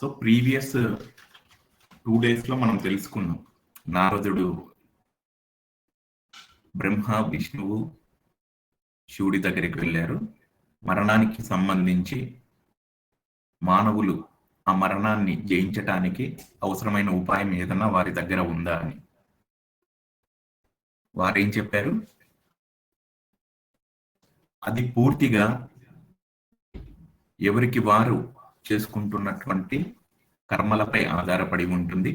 So previous 2 days లో మనం తెలుసుకున్నాం, నారదుడు బ్రహ్మ విష్ణువు శివుడి దగ్గరికి వెళ్ళారు. మరణానికి సంబంధించి మానవులు ఆ మరణాన్ని జయించటానికి అవసరమైన ఉపాయం ఏదన్నా వారి దగ్గర ఉందా అని. వారేం చెప్పారు? అది పూర్తిగా ఎవరికి వారు చేసుకుంటున్నటువంటి కర్మలపై ఆధారపడి ఉంటుంది.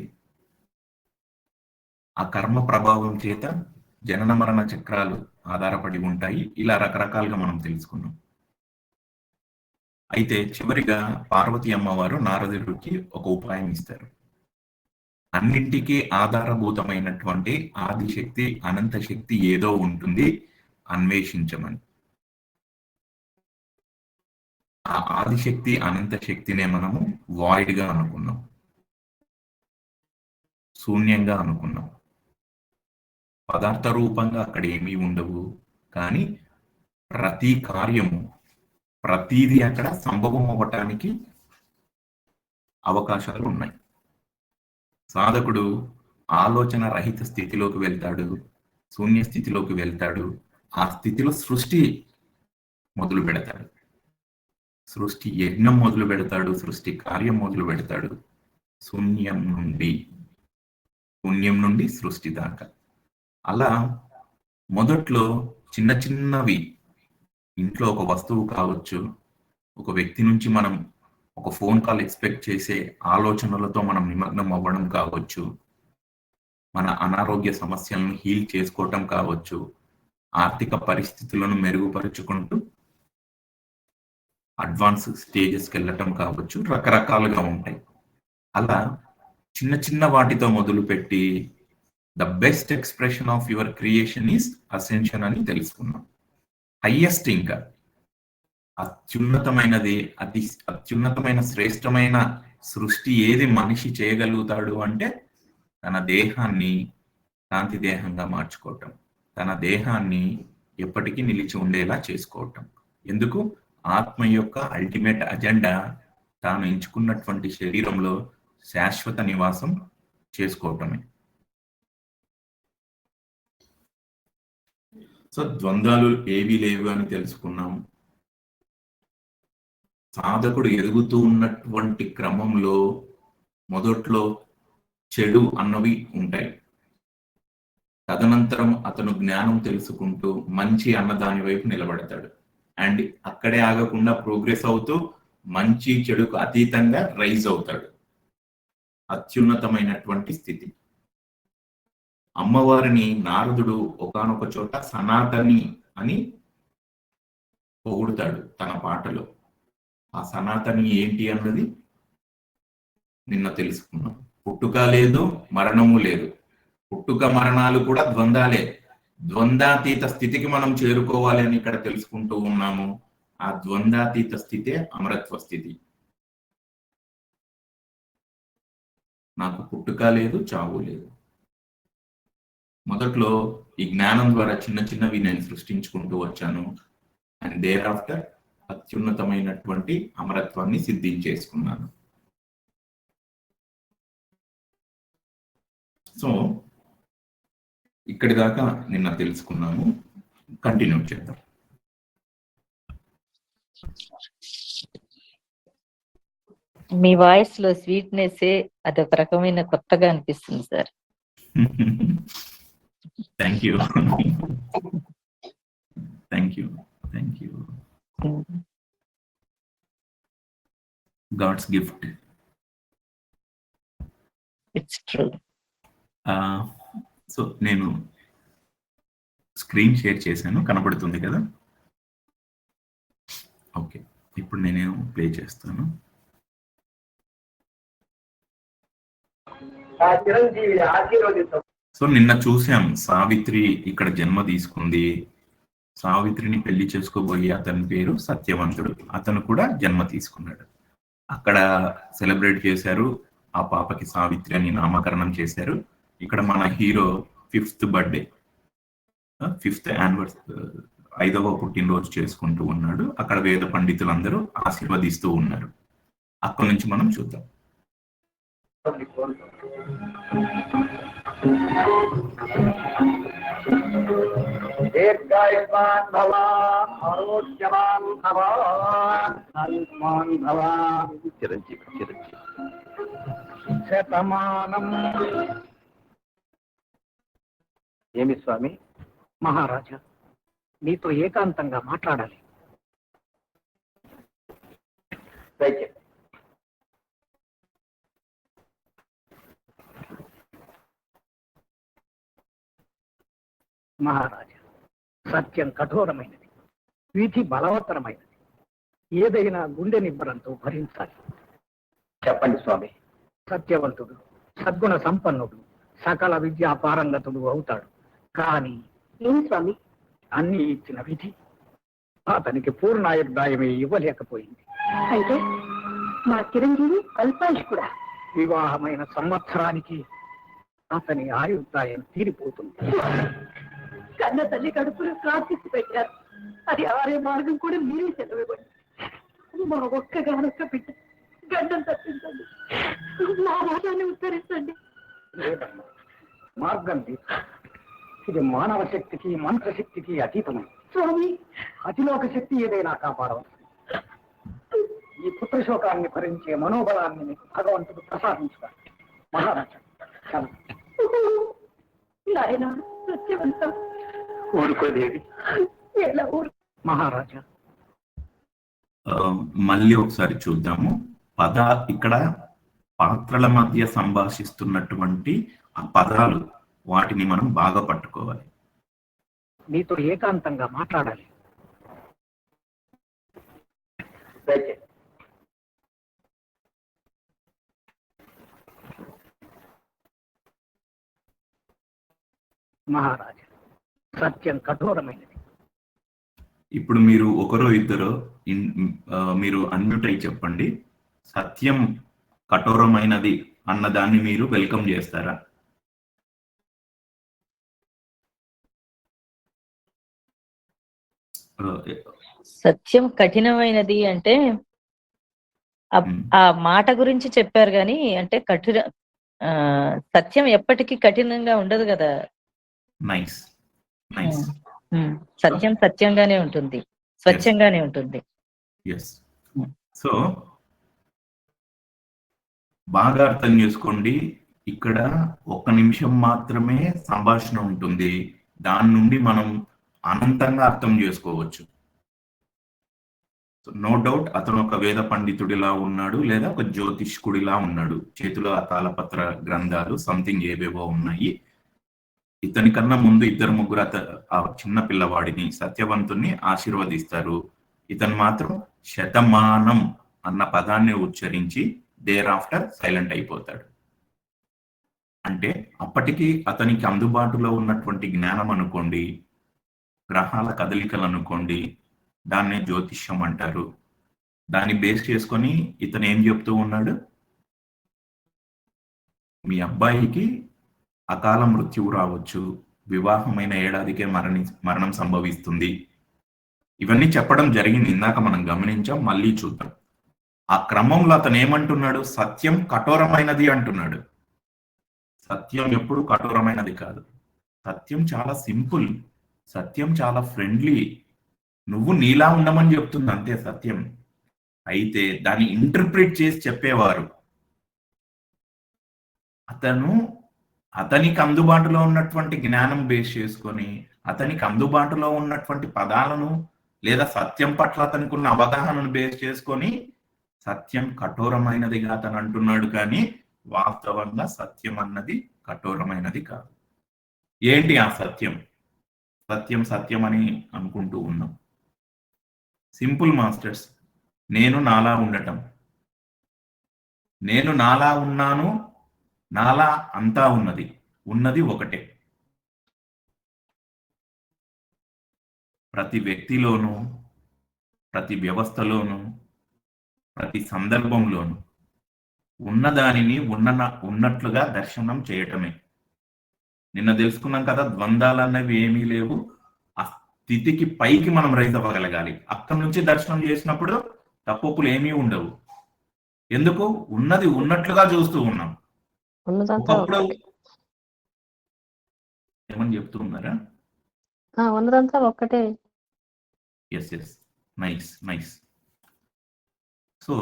ఆ కర్మ ప్రభావం చేత జనన మరణ చక్రాలు ఆధారపడి ఉంటాయి. ఇలా రకరకాలుగా మనం తెలుసుకున్నాం. అయితే చివరిగా పార్వతి అమ్మవారు నారదుడికి ఒక ఉపాయం ఇస్తారు. అన్నింటికీ ఆధారభూతమైనటువంటి ఆదిశక్తి, అనంత శక్తి ఏదో ఉంటుంది, అన్వేషించమని. ఆ ఆదిశక్తి, అనంత శక్తినే మనము వాయిడ్ గా అనుకున్నాం, శూన్యంగా అనుకున్నాం. పదార్థ రూపంగా అక్కడ ఏమీ ఉండవు, కానీ ప్రతి కార్యము, ప్రతిదీ అక్కడ సంభవం అవ్వటానికి అవకాశాలు ఉన్నాయి. సాధకుడు ఆలోచన రహిత స్థితిలోకి వెళ్తాడు, శూన్య స్థితిలోకి వెళ్తాడు. ఆ స్థితిలో సృష్టి మొదలు పెడతాడు, సృష్టి యజ్ఞం మొదలు పెడతాడు, సృష్టి కార్యం మొదలు పెడతాడు. శూన్యం నుండి సృష్టి దాకా. అలా మొదట్లో చిన్న చిన్నవి, ఇంట్లో ఒక వస్తువు కావచ్చు, ఒక వ్యక్తి నుంచి మనం ఒక ఫోన్ కాల్ ఎక్స్పెక్ట్ చేసే ఆలోచనలతో మనం నిమగ్నం అవ్వడం కావచ్చు, మన అనారోగ్య సమస్యలను హీల్ చేసుకోవటం కావచ్చు, ఆర్థిక పరిస్థితులను మెరుగుపరుచుకుంటూ అడ్వాన్స్ స్టేజెస్కి వెళ్ళటం కావచ్చు, రకరకాలుగా ఉంటాయి. అలా చిన్న చిన్న వాటితో మొదలుపెట్టి the best expression of your creation is ascension అని తెలుసుకున్నాం. హైయెస్ట్, ఇంకా అత్యున్నతమైనది, అత్యున్నతమైన శ్రేష్టమైన సృష్టి ఏది మనిషి చేయగలుగుతాడు అంటే తన దేహాన్ని కాంతి దేహంగా మార్చుకోవటం, తన దేహాన్ని ఎప్పటికీ నిలిచి ఉండేలా చేసుకోవటం. ఎందుకు? ఆత్మ యొక్క అల్టిమేట్ అజెండా తాను ఎంచుకున్నటువంటి శరీరంలో శాశ్వత నివాసం చేసుకోవటమే. సో ద్వంద్వాలు ఏవీ లేవు అని తెలుసుకున్నాం. సాధకుడు ఎదుగుతూ ఉన్నటువంటి క్రమంలో మొదట్లో చెడు అన్నవి ఉంటాయి. తదనంతరం అతను జ్ఞానం తెలుసుకుంటూ మంచి అన్న దాని వైపు నిలబడతాడు. అండ్ అక్కడే ఆగకుండా ప్రోగ్రెస్ అవుతూ మంచి చెడుకు అతీతంగా రైజ్ అవుతాడు. అత్యున్నతమైనటువంటి స్థితి. అమ్మవారిని నారదుడు ఒకానొక చోట సనాతని అని పొగుడుతాడు తన పాటలో. ఆ సనాతని ఏంటి అన్నది నిన్న తెలుసుకున్నాం. పుట్టుక లేదు, మరణము లేదు. పుట్టుక మరణాలు కూడా ద్వంద్వాలే. ద్వంద్వాతీత స్థితికి మనం చేరుకోవాలి అని ఇక్కడ తెలుసుకుంటూ ఉన్నాము. ఆ ద్వంద్వాతీత స్థితే అమరత్వ స్థితి. నాకు పుట్టుక లేదు, చావు లేదు. మొదట్లో ఈ జ్ఞానం ద్వారా చిన్న చిన్నవి నేను సృష్టించుకుంటూ వచ్చాను. అండ్ దేర్ ఆఫ్టర్ అత్యున్నతమైనటువంటి అమరత్వాన్ని సిద్ధించేసుకున్నాను. సో ఇక్కడి దాకా నిన్న తెలుసుకున్నాము. కంటిన్యూ చేద్దాం. మీ వాయిస్ లో స్వీట్నెస్ అదొక రకమైన కొత్తగా అనిపిస్తుంది sir. Thank you, thank you, thank you. God's gift. It's true. So నేను స్క్రీన్ షేర్ చేశాను, కనబడుతుంది కదా? ఓకే, ఇప్పుడు నేను ప్లే చేస్తాను. సో నిన్న చూసాం, సావిత్రి ఇక్కడ జన్మ తీసుకుంది. సావిత్రిని పెళ్లి చేసుకోబోయే అతని పేరు సత్యవంతుడు. అతను కూడా జన్మ తీసుకున్నాడు. అక్కడ సెలబ్రేట్ చేశారు. ఆ పాపకి సావిత్రి అని నామకరణం చేశారు. ఇక్కడ మన hero 5th birthday, 5th anniversary, 5వ పుట్టినరోజు చేసుకుంటూ ఉన్నాడు. అక్కడ వేద పండితులందరూ ఆశీర్వదిస్తూ ఉన్నారు. అక్కడి నుంచి మనం చూద్దాం. దీర్ఘాయుష్మాన్ భవ, ఆరోగ్యవాన్ భవ, ఆయుష్మాన్ భవ, చిరంజీవి చిరంజీవి శతమానం. ఏమి స్వామి? మహారాజా, నీతో ఏకాంతంగా మాట్లాడాలి. దయచేసి. మహారాజా, సత్యం కఠోరమైనది, విధి బలవత్తరమైనది. ఏదైనా గుండె నిబ్బరంతో భరించాలి. చెప్పండి స్వామి. సత్యవంతుడు, సద్గుణ సంపన్నుడు, సకల విద్యా పారంగతుడు అవుతాడు. కానీ ఏమి స్వామి? అన్ని ఇచ్చిన విధి అతనికి పూర్ణాయుర్దాయమే ఇవ్వలేకపోయింది. అయితే మా చిరంజీవి అల్పాయుష్కుడా? వివాహమైన సంవత్సరానికి అతని ఆయుర్దాయం తీరిపోతుంది. కన్న తల్లి కడుపులో ప్రార్థించి పెట్టారు. అది ఆరే మార్గం కూడా మీరే సెలవివ్వండి. మా ఒక్కగానొక్క బిడ్డ గండం తప్పించండి. నా రాజాన్ని ఉత్తరించండి. లేదమ్మా, మార్గం లేదు. ఇది మానవ శక్తికి మంత్రశక్తికి అతీతమైంది. స్వామి, అతిలోక శక్తి ఏదైనా కాపాడవచ్చు. ఈ పుత్రశోకాన్ని భరించే మనోబలాన్ని మీకు భగవంతుడు ప్రసాదించుతాడు. మహారాజా చాలా నాయన సత్యవంతం. ఊరుకోదేవి. ఎలా ఊరు? మహారాజా, మళ్ళీ ఒకసారి చూద్దాము. ఇక్కడ పాత్రల మధ్య సంభాషిస్తున్నటువంటి ఆ పదాలు, వాటిని మనం బాగా పట్టుకోవాలి. నీతో ఏకాంతంగా మాట్లాడాలి. దయచేసి. మహారాజా, సత్యం కఠోరమైనది. ఇప్పుడు మీరు ఒకరో ఇద్దరో మీరు అన్మ్యూట్ అయి చెప్పండి. సత్యం కఠోరమైనది అన్నదాన్ని మీరు వెల్కమ్ చేస్తారా? సత్యం కఠినమైనది అంటే ఆ మాట గురించి చెప్పారు కానీ, అంటే సత్యం ఎప్పటికీ కఠినంగా ఉండదు కదా. Nice nice. సత్యం సత్యంగానే ఉంటుంది, స్వచ్ఛంగానే ఉంటుంది. సో బాగా అర్థం చేసుకోండి. ఇక్కడ 1 నిమిషం మాత్రమే సంభాషణ ఉంటుంది. దాని నుండి మనం అనంతంగా అర్థం చేసుకోవచ్చు. నో డౌట్ అతను ఒక వేద పండితుడిలా ఉన్నాడు, లేదా ఒక జ్యోతిష్కుడిలా ఉన్నాడు. చేతిలో తాళపత్ర గ్రంథాలు సంథింగ్ ఏవేవో ఉన్నాయి. ఇతని కన్నా ముందు 2-3 ఆ చిన్న పిల్లవాడిని, సత్యవంతుణ్ణి ఆశీర్వదిస్తారు. ఇతను మాత్రం శతమానం అన్న పదాన్ని ఉచ్చరించి దేర్ ఆఫ్టర్ సైలెంట్ అయిపోతాడు. అంటే అప్పటికి అతనికి అందుబాటులో ఉన్నటువంటి జ్ఞానం అనుకోండి, గ్రహాల కదలికలు అనుకోండి, దాన్నే జ్యోతిష్యం అంటారు. దాన్ని బేస్ చేసుకొని ఇతను ఏం చెప్తూ ఉన్నాడు? మీ అబ్బాయికి అకాల మృత్యువు రావచ్చు, వివాహమైన ఏడాదికే మరణం సంభవిస్తుంది. ఇవన్నీ చెప్పడం జరిగింది, ఇందాక మనం గమనించాం. మళ్ళీ చూద్దాం. ఆ క్రమంలో అతను ఏమంటున్నాడు? సత్యం కఠోరమైనది అంటున్నాడు. సత్యం ఎప్పుడు కఠోరమైనది కాదు. సత్యం చాలా సింపుల్, సత్యం చాలా ఫ్రెండ్లీ. నువ్వు నీలా ఉండమని చెప్తుంది అంతే సత్యం. అయితే దాన్ని ఇంటర్ప్రిట్ చేసి చెప్పేవారు అతనికి అందుబాటులో ఉన్నటువంటి జ్ఞానం బేస్ చేసుకొని, అతనికి అందుబాటులో ఉన్నటువంటి పదాలను లేదా సత్యం పట్ల అతనికి ఉన్న అవగాహనను బేస్ చేసుకొని సత్యం కఠోరమైనదిగా అతను అంటున్నాడు. కానీ వాస్తవంగా సత్యం అన్నది కఠోరమైనది కాదు. ఏంటి ఆ సత్యం? సత్యం సత్యం అని అనుకుంటూ ఉన్నాం. Simple masters. నేను నాలా ఉండటం, నేను నాలా ఉన్నాను, నాలా అంతా ఉన్నది ఒకటే. ప్రతి వ్యక్తిలోనూ, ప్రతి వ్యవస్థలోనూ, ప్రతి సందర్భంలోనూ ఉన్నదానిని ఉన్నట్లుగా దర్శనం చేయటమే. నిన్న తెలుసుకున్నాం కదా, ద్వంద్వాలు అన్నవి ఏమీ లేవు. ఆ స్థితికి పైకి మనం రైజ్ అవ్వగలగాలి. అక్కడి నుంచి దర్శనం చేసినప్పుడు తప్పులు ఏమీ ఉండవు. ఎందుకు? ఉన్నది ఉన్నట్లుగా చూస్తూ ఉన్నాం. ఉన్నదంతా ఒకప్పుడు ఒక్కటే. ఏమని చెప్తున్నారా? ఉన్నదంతా ఒక్కటే. Yes yes, nice nice. So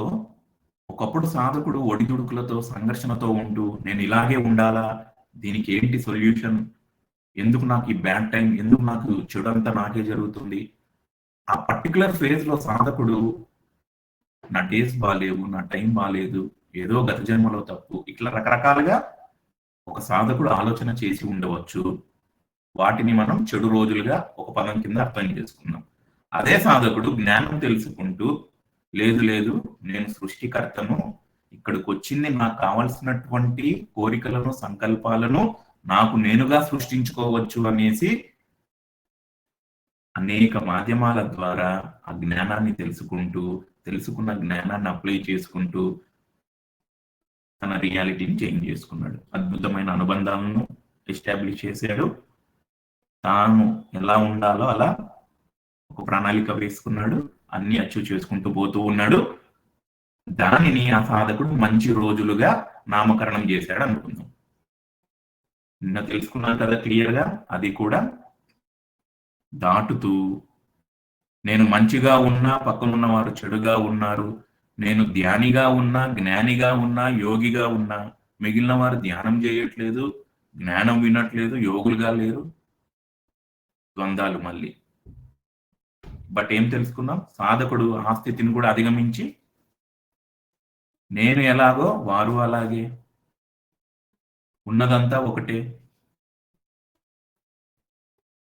ఒకప్పుడు సాధకుడు ఒడిదుడుకులతో సంఘర్షణతో ఉంటూ నేను ఇలాగే ఉండాలా, దీనికి ఏంటి సొల్యూషన్, ఎందుకు నాకు ఈ బ్యాడ్ టైం, ఎందుకు నాకు చెడు అంతా నాకే జరుగుతుంది, ఆ పర్టికులర్ ఫేజ్ లో సాధకుడు నా డేస్ బాగాలేవు, నా టైం బాగాలేదు, ఏదో గత జన్మలో తప్పు, ఇట్లా రకరకాలుగా ఒక సాధకుడు ఆలోచన చేసి ఉండవచ్చు. వాటిని మనం చెడు రోజులుగా ఒక పదం కింద అర్థం చేసుకున్నాం. అదే సాధకుడు జ్ఞానం తెలుసుకుంటూ లేదు లేదు నేను సృష్టికర్తను, ఇక్కడికి వచ్చింది నాకు కావలసినటువంటి కోరికలను సంకల్పాలను నాకు నేనుగా సృష్టించుకోవచ్చు అనేసి అనేక మాధ్యమాల ద్వారా ఆ జ్ఞానాన్ని తెలుసుకుంటూ, తెలుసుకున్న జ్ఞానాన్ని అప్లై చేసుకుంటూ తన రియాలిటీని చేంజ్ చేసుకున్నాడు. అద్భుతమైన అనుబంధాలను ఎస్టాబ్లిష్ చేశాడు. తాను ఎలా ఉండాలో అలా ఒక ప్రణాళిక వేసుకున్నాడు. అన్ని అచీవ్ చేసుకుంటూ పోతూ ఉన్నాడు. దానిని ఆ సాధకుడు మంచి రోజులుగా నామకరణం చేశాడు అనుకుందాం. నిన్న తెలుసుకున్నాను కదా క్లియర్ గా. అది కూడా దాటుతూ నేను మంచిగా ఉన్నా పక్కనున్న వారు చెడుగా ఉన్నారు, నేను ధ్యానిగా ఉన్నా జ్ఞానిగా ఉన్నా యోగిగా ఉన్నా మిగిలిన వారు ధ్యానం చేయట్లేదు, జ్ఞానం వినట్లేదు, యోగులుగా లేరు, ద్వంద్వాలు మళ్ళీ. బట్ ఏం తెలుసుకున్నాం? సాధకుడు ఆ స్థితిని కూడా అధిగమించి నేను ఎలాగో వారు అలాగే, ఉన్నదంతా ఒకటే,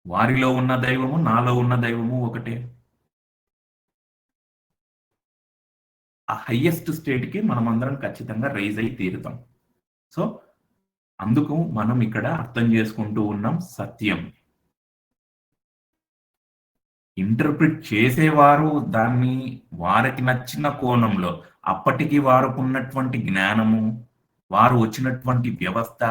వారిలో ఉన్న దైవము నాలో ఉన్న దైవము ఒకటే. ఆ హయ్యెస్ట్ స్టేట్కి మనం అందరం ఖచ్చితంగా రైజ్ అయి తీరుతాం. సో అందుకు మనం ఇక్కడ అర్థం చేసుకుంటూ ఉన్నాం సత్యం. ఇంటర్ప్రిట్ చేసేవారు దాన్ని వారికి నచ్చిన కోణంలో, అప్పటికి వారికి ఉన్నటువంటి జ్ఞానము, వారు వచ్చినటువంటి వ్యవస్థ,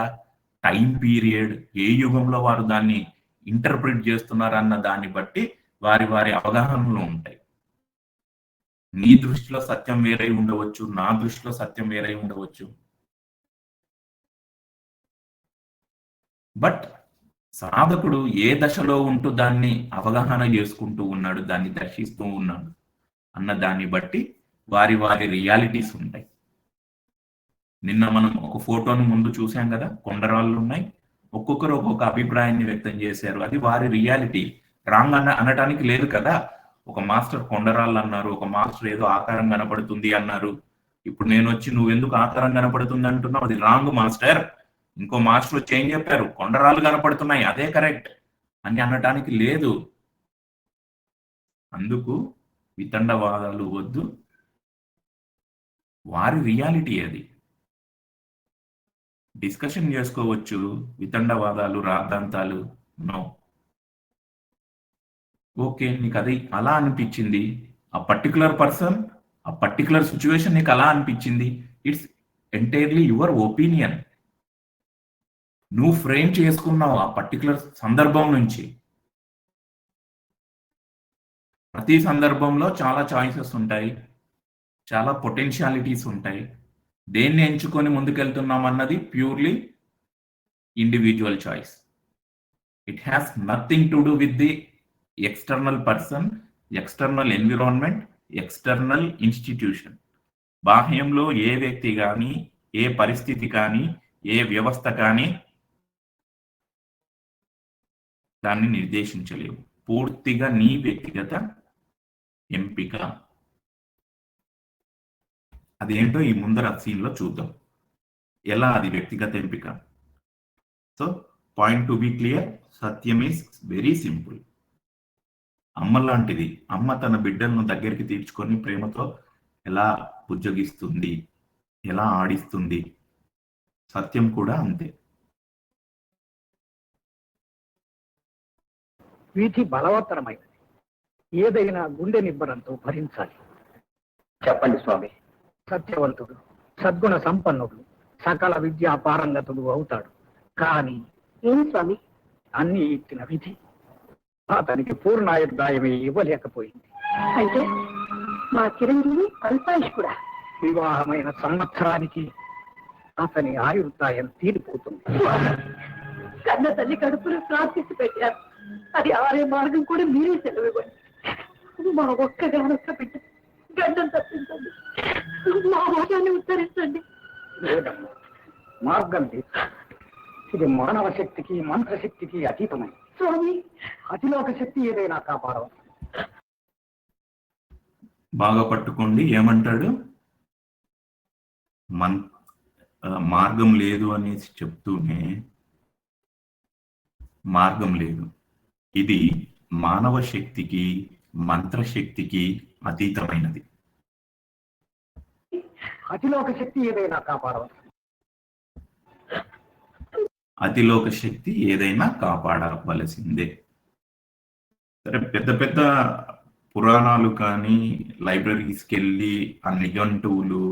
టైం పీరియడ్, ఏ యుగంలో వారు దాన్ని ఇంటర్ప్రిట్ చేస్తున్నారు అన్న దాన్ని బట్టి వారి వారి అవగాహనలు ఉంటాయి. నీ దృష్టిలో సత్యం వేరై ఉండవచ్చు, నా దృష్టిలో సత్యం వేరై ఉండవచ్చు. బట్ సాధకుడు ఏ దశలో ఉంటూ దాన్ని అవగాహన చేసుకుంటూ ఉన్నాడు, దాన్ని దర్శిస్తూ ఉన్నాడు అన్న దాన్ని బట్టి వారి వారి రియాలిటీస్ ఉంటాయి. నిన్న మనం ఒక ఫోటోను ముందు చూసాం కదా, కొండరాళ్ళు ఉన్నాయి, ఒక్కొక్కరు ఒక్కొక్క అభిప్రాయాన్ని వ్యక్తం చేశారు. అది వారి రియాలిటీ. రాంగ్ అనటానికి లేదు కదా. ఒక మాస్టర్ కొండరాళ్ళు అన్నారు, ఒక మాస్టర్ ఏదో ఆకారం కనపడుతుంది అన్నారు. ఇప్పుడు నేను వచ్చి నువ్వెందుకు ఆకారం కనపడుతుంది అంటున్నావు, అది రాంగ్ మాస్టర్. ఇంకో మాస్టర్ వచ్చి ఏం చెప్పారు, కొండరాళ్ళు కనపడుతున్నాయి అదే కరెక్ట్ అని అనటానికి లేదు. అందుకు వితండవాదాలు వద్దు, వారి రియాలిటీ అది. డిస్కషన్ చేసుకోవచ్చు, వితండవాదాలు రాద్ధాంతాలు నో. ఓకే, నీకు అది అలా అనిపించింది, ఆ పర్టికులర్ పర్సన్, ఆ పర్టికులర్ సిచ్యువేషన్ నీకు అలా అనిపించింది, ఇట్స్ ఎంటైర్లీ యువర్ ఒపీనియన్. నువ్వు ఫ్రేమ్ చేసుకున్నావు ఆ పర్టికులర్ సందర్భం నుంచి. ప్రతి సందర్భంలో చాలా చాయిసెస్ ఉంటాయి, చాలా పొటెన్షియాలిటీస్ ఉంటాయి. దేన్ని ఎంచుకొని ముందుకెళ్తున్నాం అన్నది purely individual choice. It has nothing to do with the external person, external environment, external institution. బాహ్యంలో ఏ వ్యక్తి కానీ, ఏ పరిస్థితి కానీ, ఏ వ్యవస్థ కానీ దాన్ని నిర్దేశించలేవు. పూర్తిగా నీ వ్యక్తిగత ఎంపిక. అదేంటో ఈ ముందర సీన్లో చూద్దాం, ఎలా అది వ్యక్తిగత ఎంపిక. So point to be clear, Satyam is very simple. అమ్మ లాంటిది. అమ్మ తన బిడ్డలను దగ్గరికి తీర్చుకొని ప్రేమతో ఎలా బుజ్జగిస్తుంది, ఎలా ఆడిస్తుంది, సత్యం కూడా అంతే. వీధి బలవత్తరమైనది. ఏదైనా గుండె నిబ్బరంతో భరించాలి. చెప్పండి స్వామి. సత్యవంతుడు, సద్గుణ సంపన్నుడు, సకల విద్యా పారంగతుడు అవుతాడు. కానీ ఏం స్వామి? అన్ని ఇచ్చిన విధి అతనికి పూర్ణాయుర్దాయమే ఇవ్వలేకపోయింది. అంటే మా చిరంజీవి అల్పాయుష్ కూడా వివాహమైన సంవత్సరానికి అతని ఆయుర్దాయం తీరిపోతుంది. కన్న తల్లి కడుపులో ప్రార్థించి పెట్టారు. అది ఆరే మార్గం కూడా మీరే సెలవివ్వండి. మా ఒక్కగానొక్క బిడ్డ గండం తప్పించండి. మా మోసాన్ని ఉత్తరించండి. లేదమ్మా, మార్గం లేదు. ఇది మానవ శక్తికి మంత్రశక్తికి అతీతమైంది. స్వామి, అతిలోక శక్తి ఏదైనా కాపాడవచ్చు. బాగా పట్టుకోండి. ఏమంటాడు? మార్గం లేదు అనేసి చెప్తూనే మార్గం లేదు. ఇది మానవ శక్తికి మంత్రశక్తికి అతీతమైనది. అతిలోక శక్తి ఏదైనా కాపాడవచ్చు. అతిలోక శక్తి ఏదైనా కాపాడవలసిందే. సరే, పెద్ద పెద్ద పురాణాలు కానీ లైబ్రరీస్కి వెళ్ళి ఆ నిఘంటువులు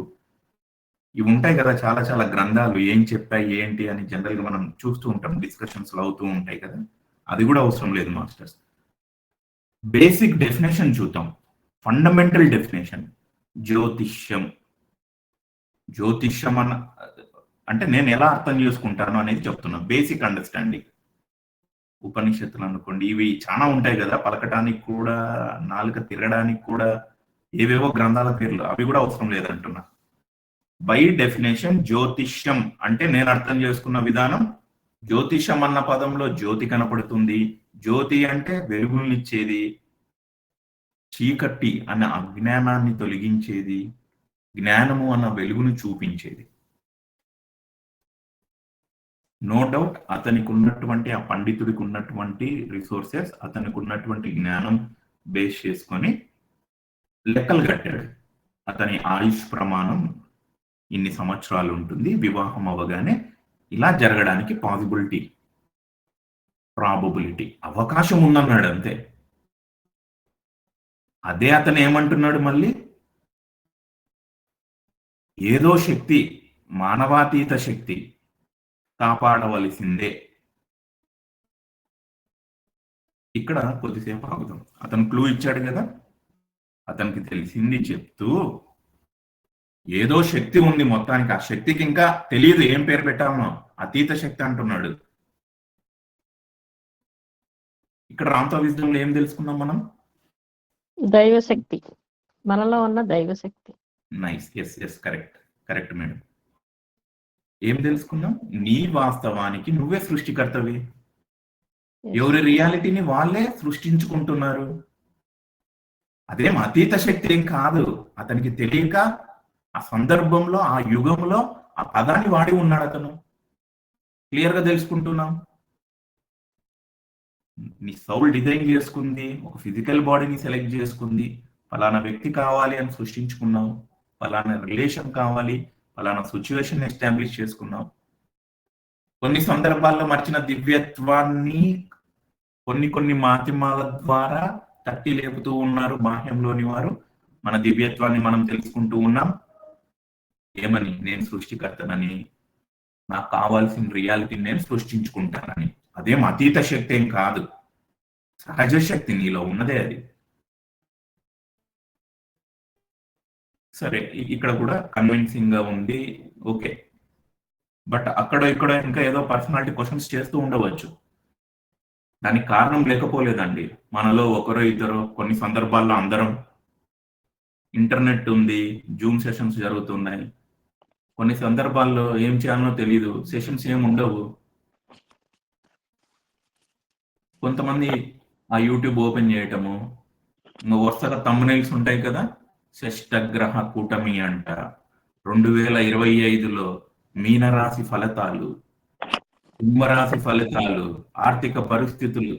ఇవి ఉంటాయి కదా, చాలా చాలా గ్రంథాలు ఏం చెప్పాయి ఏంటి అని జనరల్గా మనం చూస్తూ ఉంటాం, డిస్కషన్స్ అవుతూ ఉంటాయి కదా. అది కూడా అవసరం లేదు మాస్టర్స్. బేసిక్ డెఫినేషన్ చూద్దాం. Fundamental definition. జ్యోతిష్యం. జ్యోతిష్యం అంటే నేను ఎలా అర్థం చేసుకుంటాను అనేది చెప్తున్నా. Basic understanding. ఉపనిషత్తులు అనుకోండి, ఇవి చాలా ఉంటాయి కదా, పలకటానికి కూడా నాలుక తిరగడానికి కూడా ఏవేవో గ్రంథాల పేర్లు, అవి కూడా అవసరం లేదంటున్నా. బై డెఫినేషన్ జ్యోతిష్యం అంటే నేను అర్థం చేసుకున్న విధానం, జ్యోతిషం అన్న పదంలో జ్యోతి కనపడుతుంది. జ్యోతి అంటే వెలుగునిచ్చేది, చీకటి అన్న అజ్ఞానాన్ని తొలగించేది, జ్ఞానము అన్న వెలుగును చూపించేది. నో డౌట్ అతనికి ఉన్నటువంటి, ఆ పండితుడికి ఉన్నటువంటి రిసోర్సెస్, అతనికి ఉన్నటువంటి జ్ఞానం బేస్ చేసుకొని లెక్కలు కట్టాడు. అతని ఆయుష్ ప్రమాణం ఇన్ని సంవత్సరాలు ఉంటుంది, వివాహం అవ్వగానే ఇలా జరగడానికి ప్రాబబిలిటీ అవకాశం ఉందన్నాడు అంతే. అదే అతను ఏమంటున్నాడు మళ్ళీ, ఏదో శక్తి, మానవాతీత శక్తి కాపాడవలసిందే. ఇక్కడ కొద్దిసేపు ఆగుదాం. అతను క్లూ ఇచ్చాడు కదా, అతనికి తెలిసింది చెప్తూ ఏదో శక్తి ఉంది మొత్తానికి, ఆ శక్తికి ఇంకా తెలియదు ఏం పేరు పెట్టామో, అతీత శక్తి అంటున్నాడు. ఇక్కడ రామ్తో విజ్డమ్ ఏం తెలుసుకున్నాం మనం? దైవశక్తి, మనలో ఉన్న దైవశక్తి. Nice, yes correct madam. ఏం తెలుసుకున్నాం? నీ వాస్తవానికి నువ్వే సృష్టికర్తవి. ఎవరి రియాలిటీని వాళ్ళే సృష్టించుకుంటున్నారు. అదేం అతీత శక్తి ఏం కాదు. అతనికి తెలియక ఆ సందర్భంలో, ఆ యుగంలో ఆ పదాన్ని వాడి ఉన్నాడు అతను. క్లియర్ గా తెలుసుకుంటున్నాం. నీ సౌల్ డిజైన్ చేసుకుంది, ఒక ఫిజికల్ బాడీని సెలెక్ట్ చేసుకుంది, ఫలానా వ్యక్తి కావాలి అని సృష్టించుకున్నావు, ఫలానా రిలేషన్ కావాలి, ఫలానా సిచ్యువేషన్ ఎస్టాబ్లిష్ చేసుకున్నావు. కొన్ని సందర్భాల్లో మర్చిన దివ్యత్వాన్ని కొన్ని మాధ్యమాల ద్వారా తట్టి లేపుతూ ఉన్నారు బాహ్యంలోని వారు. మన దివ్యత్వాన్ని మనం తెలుసుకుంటూ ఉన్నాం. ఏమని? నేను సృష్టికర్తనని, నాకు కావాల్సిన రియాలిటీని నేను సృష్టించుకుంటానని. అదేం అతీత శక్తి ఏం కాదు, సహజ శక్తి నీలో ఉన్నదే అది. సరే, ఇక్కడ కూడా కన్విన్సింగ్ గా ఉంది, ఓకే. బట్ అక్కడ ఇక్కడ ఇంకా ఏదో పర్సనాలిటీ క్వశ్చన్స్ చేస్తూ ఉండవచ్చు. దానికి కారణం లేకపోలేదండి. మనలో ఒకరో ఇద్దరు, కొన్ని సందర్భాల్లో అందరం. ఇంటర్నెట్ ఉంది, జూమ్ సెషన్స్ జరుగుతున్నాయి. కొన్ని సందర్భాల్లో ఏం చేయాలో తెలియదు, సెషన్స్ ఏమి ఉండవు. కొంతమంది ఆ యూట్యూబ్ ఓపెన్ చేయటము, ఇంకా వరుసగా థంబ్నెయిల్స్ ఉంటాయి కదా, షష్టగ్రహ కూటమి అంట, 2025లో మీనరాశి ఫలితాలు, కుంభరాశి ఫలితాలు, ఆర్థిక పరిస్థితులు.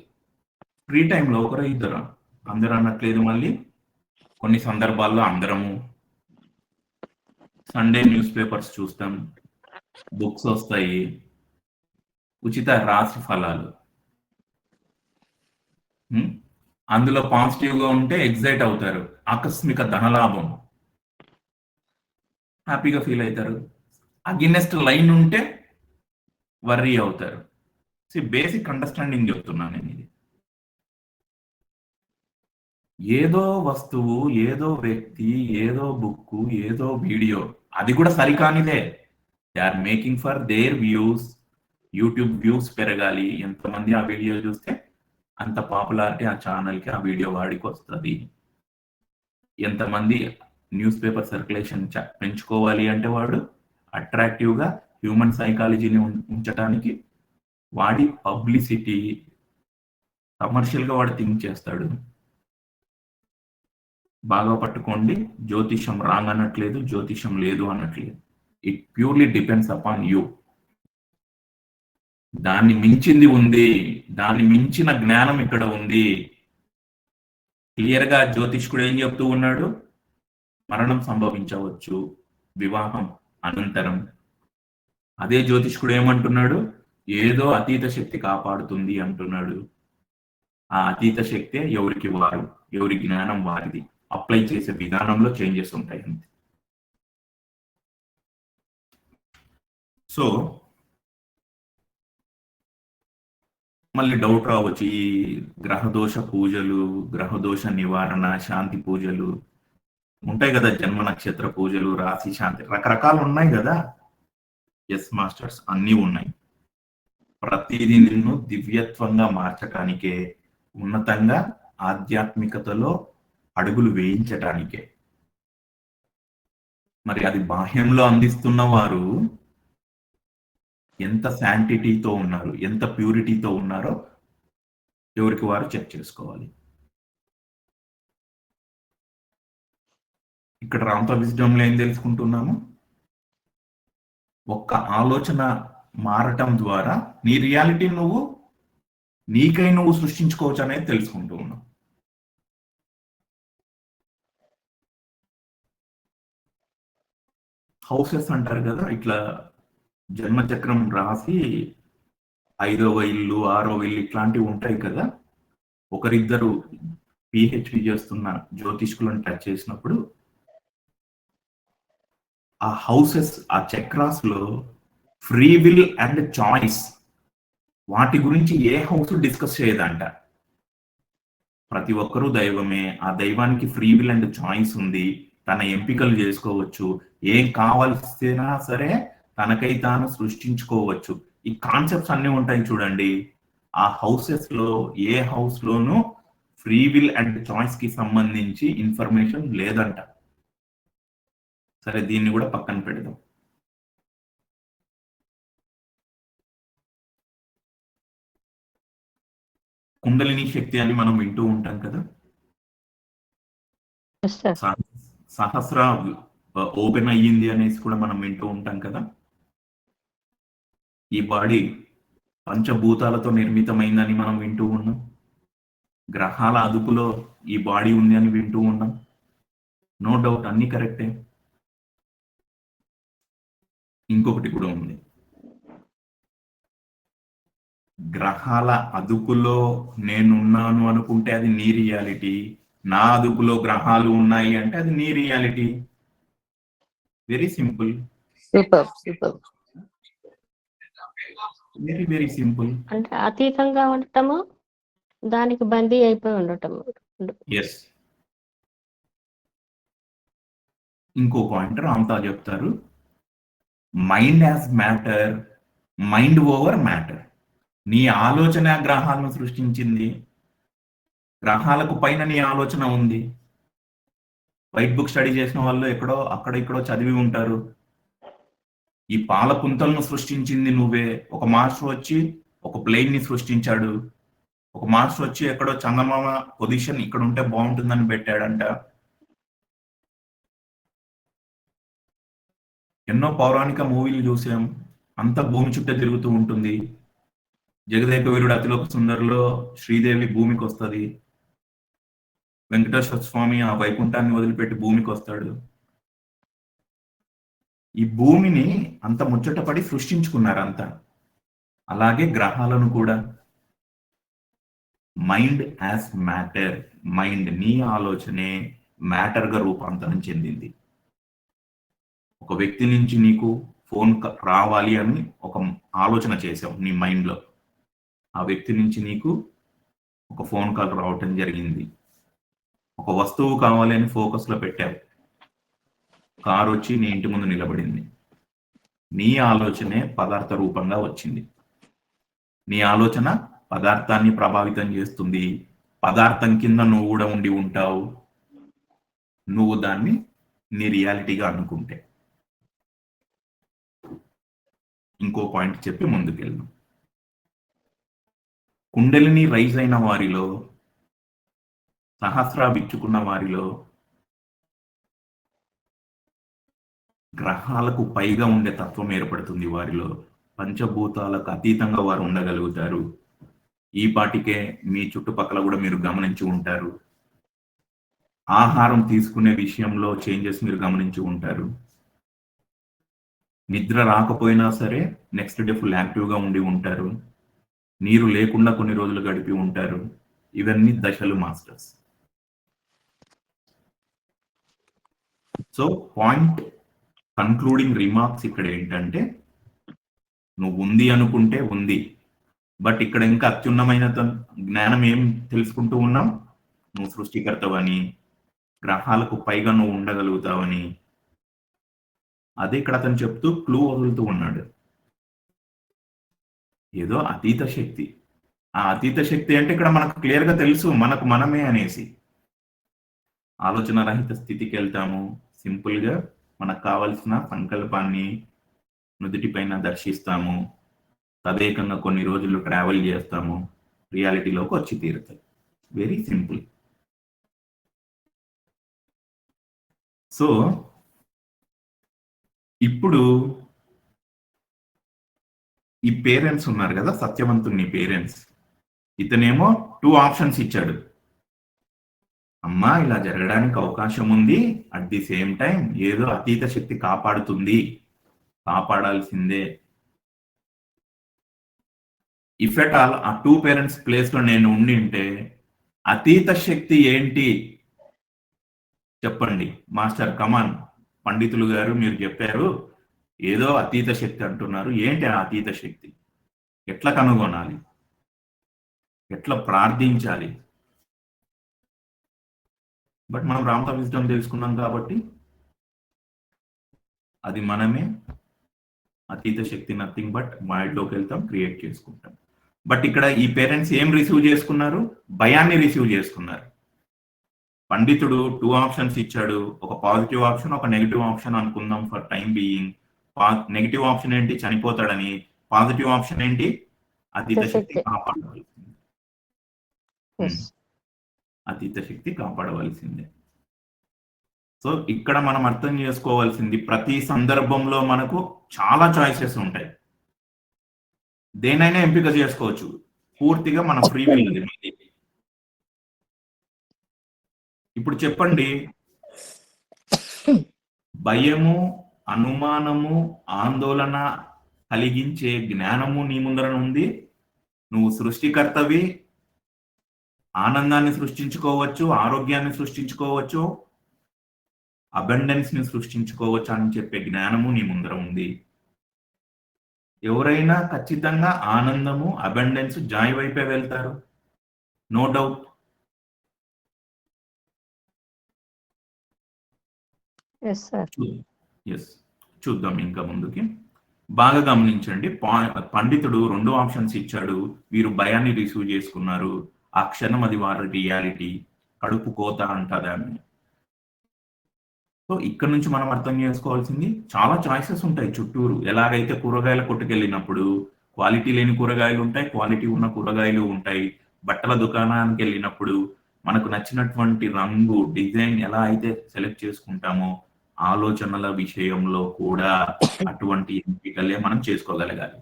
ఫ్రీ టైంలో ఒకరో ఇద్దరు, అందరూ అనట్లేదు. మళ్ళీ కొన్ని సందర్భాల్లో అందరము. సండే న్యూస్ పేపర్స్ చూస్తాం, బుక్స్ వస్తాయి, ఉచిత రాశి ఫలాలు. అందులో పాజిటివ్ గా ఉంటే ఎగ్జైట్ అవుతారు, ఆకస్మిక ధనలాభం, హ్యాపీగా ఫీల్ అవుతారు. అగెనెస్ట్ లైన్ ఉంటే వర్రీ అవుతారు. బేసిక్ అండర్స్టాండింగ్ చెప్తున్నాను నేను. ఇది ఏదో వస్తువు, ఏదో వ్యక్తి, ఏదో బుక్, ఏదో వీడియో, అది కూడా సరికానిదే. They are making for their views. YouTube views పెరగాలి, ఎంతమంది ఆ వీడియో చూస్తే అంత పాపులారిటీ ఆ ఛానల్కి ఆ వీడియో వాడికి వస్తుంది. ఎంతమంది న్యూస్ పేపర్ సర్క్యులేషన్ పెంచుకోవాలి అంటే వాడు అట్రాక్టివ్గా హ్యూమన్ సైకాలజీని ఉంచడానికి వాడి పబ్లిసిటీ కమర్షియల్గా వాడు థింక్ చేస్తాడు. బాగా పట్టుకోండి, జ్యోతిషం రాంగ్ అనట్లేదు, జ్యోతిషం లేదు అనట్లేదు. It purely depends upon you. దాన్ని మించింది ఉంది, దాన్ని మించిన జ్ఞానం ఇక్కడ ఉంది. క్లియర్గా జ్యోతిష్కుడు ఏం చెప్తూ ఉన్నాడు? మరణం సంభవించవచ్చు వివాహం అనంతరం. అదే జ్యోతిష్కుడు ఏమంటున్నాడు? ఏదో అతీత శక్తి కాపాడుతుంది అంటున్నాడు. ఆ అతీత శక్తే ఎవరికి వారు, ఎవరి జ్ఞానం వారిది. అప్లై చేసే విధానంలో చేంజెస్ ఉంటాయి అంతే. సో మళ్ళీ డౌట్ రావచ్చు, ఈ గ్రహదోష పూజలు, గ్రహదోష నివారణ, శాంతి పూజలు ఉంటాయి కదా, జన్మ నక్షత్ర పూజలు, రాశి శాంతి, రకరకాలు ఉన్నాయి కదా. ఎస్ మాస్టర్స్, అన్నీ ఉన్నాయి. ప్రతిదీ నిన్ను దివ్యత్వంగా మార్చటానికే, ఉన్నతంగా ఆధ్యాత్మికతలో అడుగులు వేయించటానికే. మరి అది బాహ్యంలో అందిస్తున్న వారు ఎంత శాంటిటీతో ఉన్నారు, ఎంత ప్యూరిటీతో ఉన్నారో ఎవరికి వారు చెక్ చేసుకోవాలి. ఇక్కడ రామ్తో విజ్డమ్లో ఏం తెలుసుకుంటున్నాము? ఒక్క ఆలోచన మారటం ద్వారా నీ రియాలిటీ నీకై నువ్వు సృష్టించుకోవచ్చు అనేది తెలుసుకుంటూ ఉన్నావు. హౌసెస్ అంటారు కదా, ఇట్లా జన్మచక్రం రాసి 5వ ఇల్లు 6వ ఇల్లు ఇట్లాంటివి ఉంటాయి కదా. ఒకరిద్దరు పిహెచ్డి చేస్తున్న జ్యోతిష్కులను టచ్ చేసినప్పుడు ఆ హౌసెస్, ఆ చక్రాస్ లో ఫ్రీ విల్ అండ్ చాయిస్, వాటి గురించి ఏ హౌస్ డిస్కస్ చేయదంట. ప్రతి ఒక్కరూ దైవమే, ఆ దైవానికి ఫ్రీ విల్ అండ్ చాయిస్ ఉంది, తన ఎంపికలు చేసుకోవచ్చు, ఏం కావాల్సినా సరే తనకై తాను సృష్టించుకోవచ్చు. ఈ కాన్సెప్ట్స్ అన్ని ఉంటాయి చూడండి. ఆ హౌసెస్ లో ఏ హౌస్ లోనూ ఫ్రీ విల్ అండ్ చాయిస్ కి సంబంధించి ఇన్ఫర్మేషన్ లేదంట. సరే, దీన్ని కూడా పక్కన పెడదాం. కుండలిని శక్తి అని మనం వింటూ ఉంటాం కదా. సహస్ర ఓపెన్ అయ్యింది అనేసి కూడా మనం వింటూ ఉంటాం కదా. ఈ బాడీ పంచభూతాలతో నిర్మితమైందని మనం వింటూ ఉన్నాం. గ్రహాల అదుపులో ఈ బాడీ ఉంది అని వింటూ ఉన్నాం. నో డౌట్, అన్ని కరెక్టే. ఇంకొకటి కూడా ఉంది, గ్రహాల అదుపులో నేనున్నాను అనుకుంటే అది నీ రియాలిటీ, నా అదుపులో గ్రహాలు ఉన్నాయి అంటే అది నీ reality. Very simple. Super super. Very very simple. అంటే అతీతంగా ఉండటము, దానికి బందీ అయిపోయి ఉండటము. ఎస్. ఇంకో పాయింట్ రామ్తా చెప్తారు, mind as matter, mind over matter. నీ ఆలోచన గ్రహాలను సృష్టించింది, గ్రహాలకు పైన నీ ఆలోచన ఉంది. వైట్ బుక్ స్టడీ చేసిన వాళ్ళు అక్కడో చదివి ఉంటారు, ఈ పాల పుంతలను సృష్టించింది నువ్వే. ఒక మాస్టర్ వచ్చి ఒక ప్లేన్ ని సృష్టించాడు, ఒక మాస్టర్ వచ్చి ఎక్కడో చందమామ పొజిషన్ ఇక్కడ ఉంటే బాగుంటుందని పెట్టాడంట. ఎన్నో పౌరాణిక మూవీలు చూసాం, అంత భూమి చుట్టే తిరుగుతూ ఉంటుంది. జగదేక వీరుడు అతిలోక సుందరిలో శ్రీదేవి భూమికి వస్తుంది, వెంకటేశ్వర స్వామి ఆ వైకుంఠాన్ని వదిలిపెట్టి భూమికి వస్తాడు. ఈ భూమిని అంత ముచ్చటపడి సృష్టించుకున్నారు అంతా. అలాగే గ్రహాలను కూడా. మైండ్ యాజ్ మ్యాటర్, మైండ్ నీ ఆలోచనే మ్యాటర్ గా రూపాంతరం చెందింది. ఒక వ్యక్తి నుంచి నీకు ఫోన్ రావాలి అని ఒక ఆలోచన చేసావు నీ మైండ్ లో, ఆ వ్యక్తి నుంచి నీకు ఒక ఫోన్ కాల్ రావటం జరిగింది. ఒక వస్తువు కావాలి అని ఫోకస్ లో పెట్టావు, కారు వచ్చి నీ ఇంటి ముందు నిలబడింది. నీ ఆలోచనే పదార్థ రూపంగా వచ్చింది. నీ ఆలోచన పదార్థాన్ని ప్రభావితం చేస్తుంది. పదార్థం కింద నువ్వు కూడా ఉండి ఉంటావు, నువ్వు దాన్ని నీ రియాలిటీగా అనుకుంటే. ఇంకో పాయింట్ చెప్పి ముందుకెళ్దాం. కుండలిని రైజ్ అయిన వారిలో, సహస్రాభిచ్చుకున్న వారిలో గ్రహాలకు పైగా ఉండే తత్వం ఏర్పడుతుంది. వారిలో పంచభూతాలకు అతీతంగా వారు ఉండగలుగుతారు. ఈ పాటికే మీ చుట్టుపక్కల కూడా మీరు గమనించి ఉంటారు. ఆహారం తీసుకునే విషయంలో చేంజెస్ మీరు గమనించి ఉంటారు. నిద్ర రాకపోయినా సరే నెక్స్ట్ డే ఫుల్ యాక్టివ్గా ఉండి ఉంటారు. నీరు లేకుండా కొన్ని రోజులు గడిపి ఉంటారు. ఇవన్నీ దశలు masters. So point concluding remarks ఇక్కడ ఏంటంటే, నువ్వు ఉంది అనుకుంటే ఉంది, బట్ ఇక్కడ ఇంకా అత్యున్నమైన జ్ఞానం ఏం తెలుసుకుంటూ ఉన్నాం? నువ్వు సృష్టికర్తవని, గ్రహాలకు పైగా నువ్వు ఉండగలుగుతావని. అదే ఇక్కడ అతను చెప్తూ క్లూ వదులుతూ ఉన్నాడు. ఏదో అతీత శక్తి. ఆ అతీత శక్తి అంటే ఇక్కడ మనకు క్లియర్ గా తెలుసు, మనకు మనమే అనేసి. ఆలోచన రహిత స్థితికి వెళ్తాము. సింపుల్ గా మనకు కావలసిన సంకల్పాన్ని నుదుటిపైన దర్శిస్తాము. తదేకంగా కొన్ని రోజులు ట్రావెల్ చేస్తాము, రియాలిటీలోకి వచ్చి తీరుతాయి. Very simple. సో ఇప్పుడు ఈ పేరెంట్స్ ఉన్నారు కదా, సత్యవంతుని పేరెంట్స్, ఇతనేమో 2 ఆప్షన్స్ ఇచ్చాడు. అమ్మా ఇలా జరగడానికి అవకాశం ఉంది, అట్ ది సేమ్ టైం ఏదో అతీత శక్తి కాపాడుతుంది, కాపాడాల్సిందే. ఇఫ్ ఎట్ ఆల్ ఆ 2 పేరెంట్స్ ప్లేస్ లో నేను ఉండి ఉంటే అతీత శక్తి ఏంటి చెప్పండి మాస్టర్. కమాన్ పండితులు గారు, మీరు చెప్పారు ఏదో అతీత శక్తి అంటున్నారు. ఏంటి ఆ అతీత శక్తి? ఎట్లా కనుగొనాలి? ఎట్లా ప్రార్థించాలి? బట్ మనం రామత విజ్డమ్ తెలుసుకున్నాం కాబట్టి అది మనమే. అతీత శక్తి నథింగ్ బట్ మైండ్లోకి వెళ్తాం, క్రియేట్ చేసుకుంటాం. బట్ ఇక్కడ ఈ పేరెంట్స్ ఏం రిసీవ్ చేసుకున్నారు? భయాన్ని రిసీవ్ చేసుకున్నారు. పండితుడు 2 ఆప్షన్స్ ఇచ్చాడు, ఒక పాజిటివ్ ఆప్షన్, ఒక నెగిటివ్ ఆప్షన్ అనుకుందాం for time being. Negative option ఏంటి? చనిపోతాడని. పాజిటివ్ ఆప్షన్ ఏంటి? అతీత శక్తి కాపాడవలసింది. అతీత శక్తి కాపాడవలసిందే. సో ఇక్కడ మనం అర్థం చేసుకోవాల్సింది, ప్రతి సందర్భంలో మనకు చాలా చాయిసెస్ ఉంటాయి. దేనైనా ఎంపిక చేసుకోవచ్చు, పూర్తిగా మన ఫ్రీ విల్ అది. ఇప్పుడు చెప్పండి, భయము, అనుమానము, ఆందోళన కలిగించే జ్ఞానము నీ ముందర ఉంది. నువ్వు సృష్టికర్తవి, ఆనందాన్ని సృష్టించుకోవచ్చు, ఆరోగ్యాన్ని సృష్టించుకోవచ్చు, అబండెన్స్ ని సృష్టించుకోవచ్చు అని చెప్పే జ్ఞానము నీ ముందర ఉంది. ఎవరైనా ఖచ్చితంగా ఆనందము, అబండెన్స్, జాయ్ వైపే వెళ్తారు, నో డౌట్. చూద్దాం ఇంకా ముందుకి. బాగా గమనించండి, పండితుడు 2 ఆప్షన్స్ ఇచ్చాడు. వీరు భయాన్ని రిసీవ్ చేసుకున్నారు. ఆ క్షణం అది వారి రియాలిటీ. కడుపు కోత అంటాదాన్ని. సో ఇక్కడ నుంచి మనం అర్థం చేసుకోవాల్సింది, చాలా చాయిసెస్ ఉంటాయి చుట్టూరు. ఎలాగైతే కూరగాయల కొట్టుకెళ్ళినప్పుడు క్వాలిటీ లేని కూరగాయలు ఉంటాయి, క్వాలిటీ ఉన్న కూరగాయలు ఉంటాయి. బట్టల దుకాణానికి వెళ్ళినప్పుడు మనకు నచ్చినటువంటి రంగు, డిజైన్ ఎలా అయితే సెలెక్ట్ చేసుకుంటామో, ఆలోచనల విషయంలో కూడా అటువంటి ఎంపికలే మనం చేసుకోగలగాలి.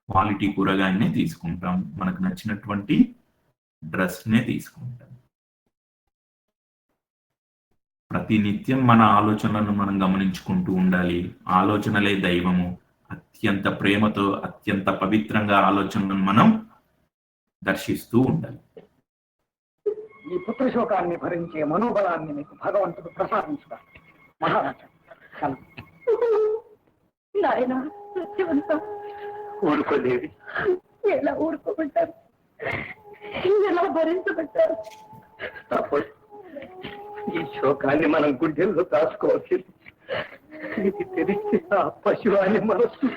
క్వాలిటీ కూరగాయనే తీసుకుంటాం, మనకు నచ్చినటువంటి డ్రెస్నే తీసుకుంటాం. ప్రతినిత్యం మన ఆలోచనలను మనం గమనించుకుంటూ ఉండాలి. ఆలోచనలే దైవము. అత్యంత ప్రేమతో, అత్యంత పవిత్రంగా ఆలోచనలను మనం దర్శిస్తూ ఉండాలి. ఈ పుత్రశోకాన్ని భరించే మనోబలాన్ని మీకు భగవంతుడు ప్రసాదించుగా. మహారాజా నాయన సత్యవంత, ఊరుకోదేవి. ఎలా ఊరుకోబట్టారు? ఎలా భరించబట్టారు? ఈ శోకాన్ని మనం గుండెల్లో దాచుకోవచ్చు. ఇది తెలిసి ఆ పశువాని మనస్సు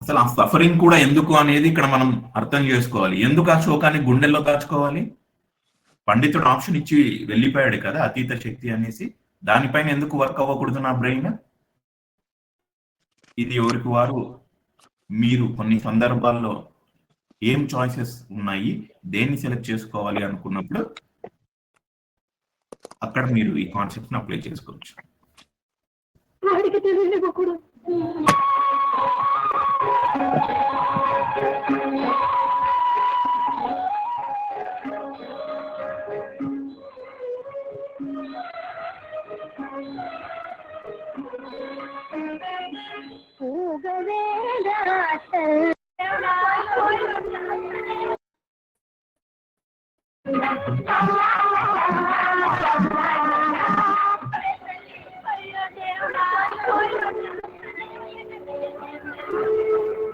అసలు ఆ సఫరింగ్ కూడా ఎందుకు అనేది ఇక్కడ మనం అర్థం చేసుకోవాలి. ఎందుకు ఆ శోకాన్ని గుండెల్లో దాచుకోవాలి? పండితుడు ఆప్షన్ ఇచ్చి వెళ్ళిపోయాడు కదా, అతీత శక్తి అనేసి. దానిపైన ఎందుకు వర్క్ అవ్వకూడదు నా బ్రెయిన్? ఇది ఎవరికి వారు మీరు కొన్ని సందర్భాల్లో ఏం చాయిసెస్ ఉన్నాయి, దేన్ని సెలెక్ట్ చేసుకోవాలి అనుకున్నప్పుడు అక్కడ మీరు ఈ కాన్సెప్ట్ ని అప్లై చేసుకోవచ్చు. వాడికి తెలియనివ్వకూడదు.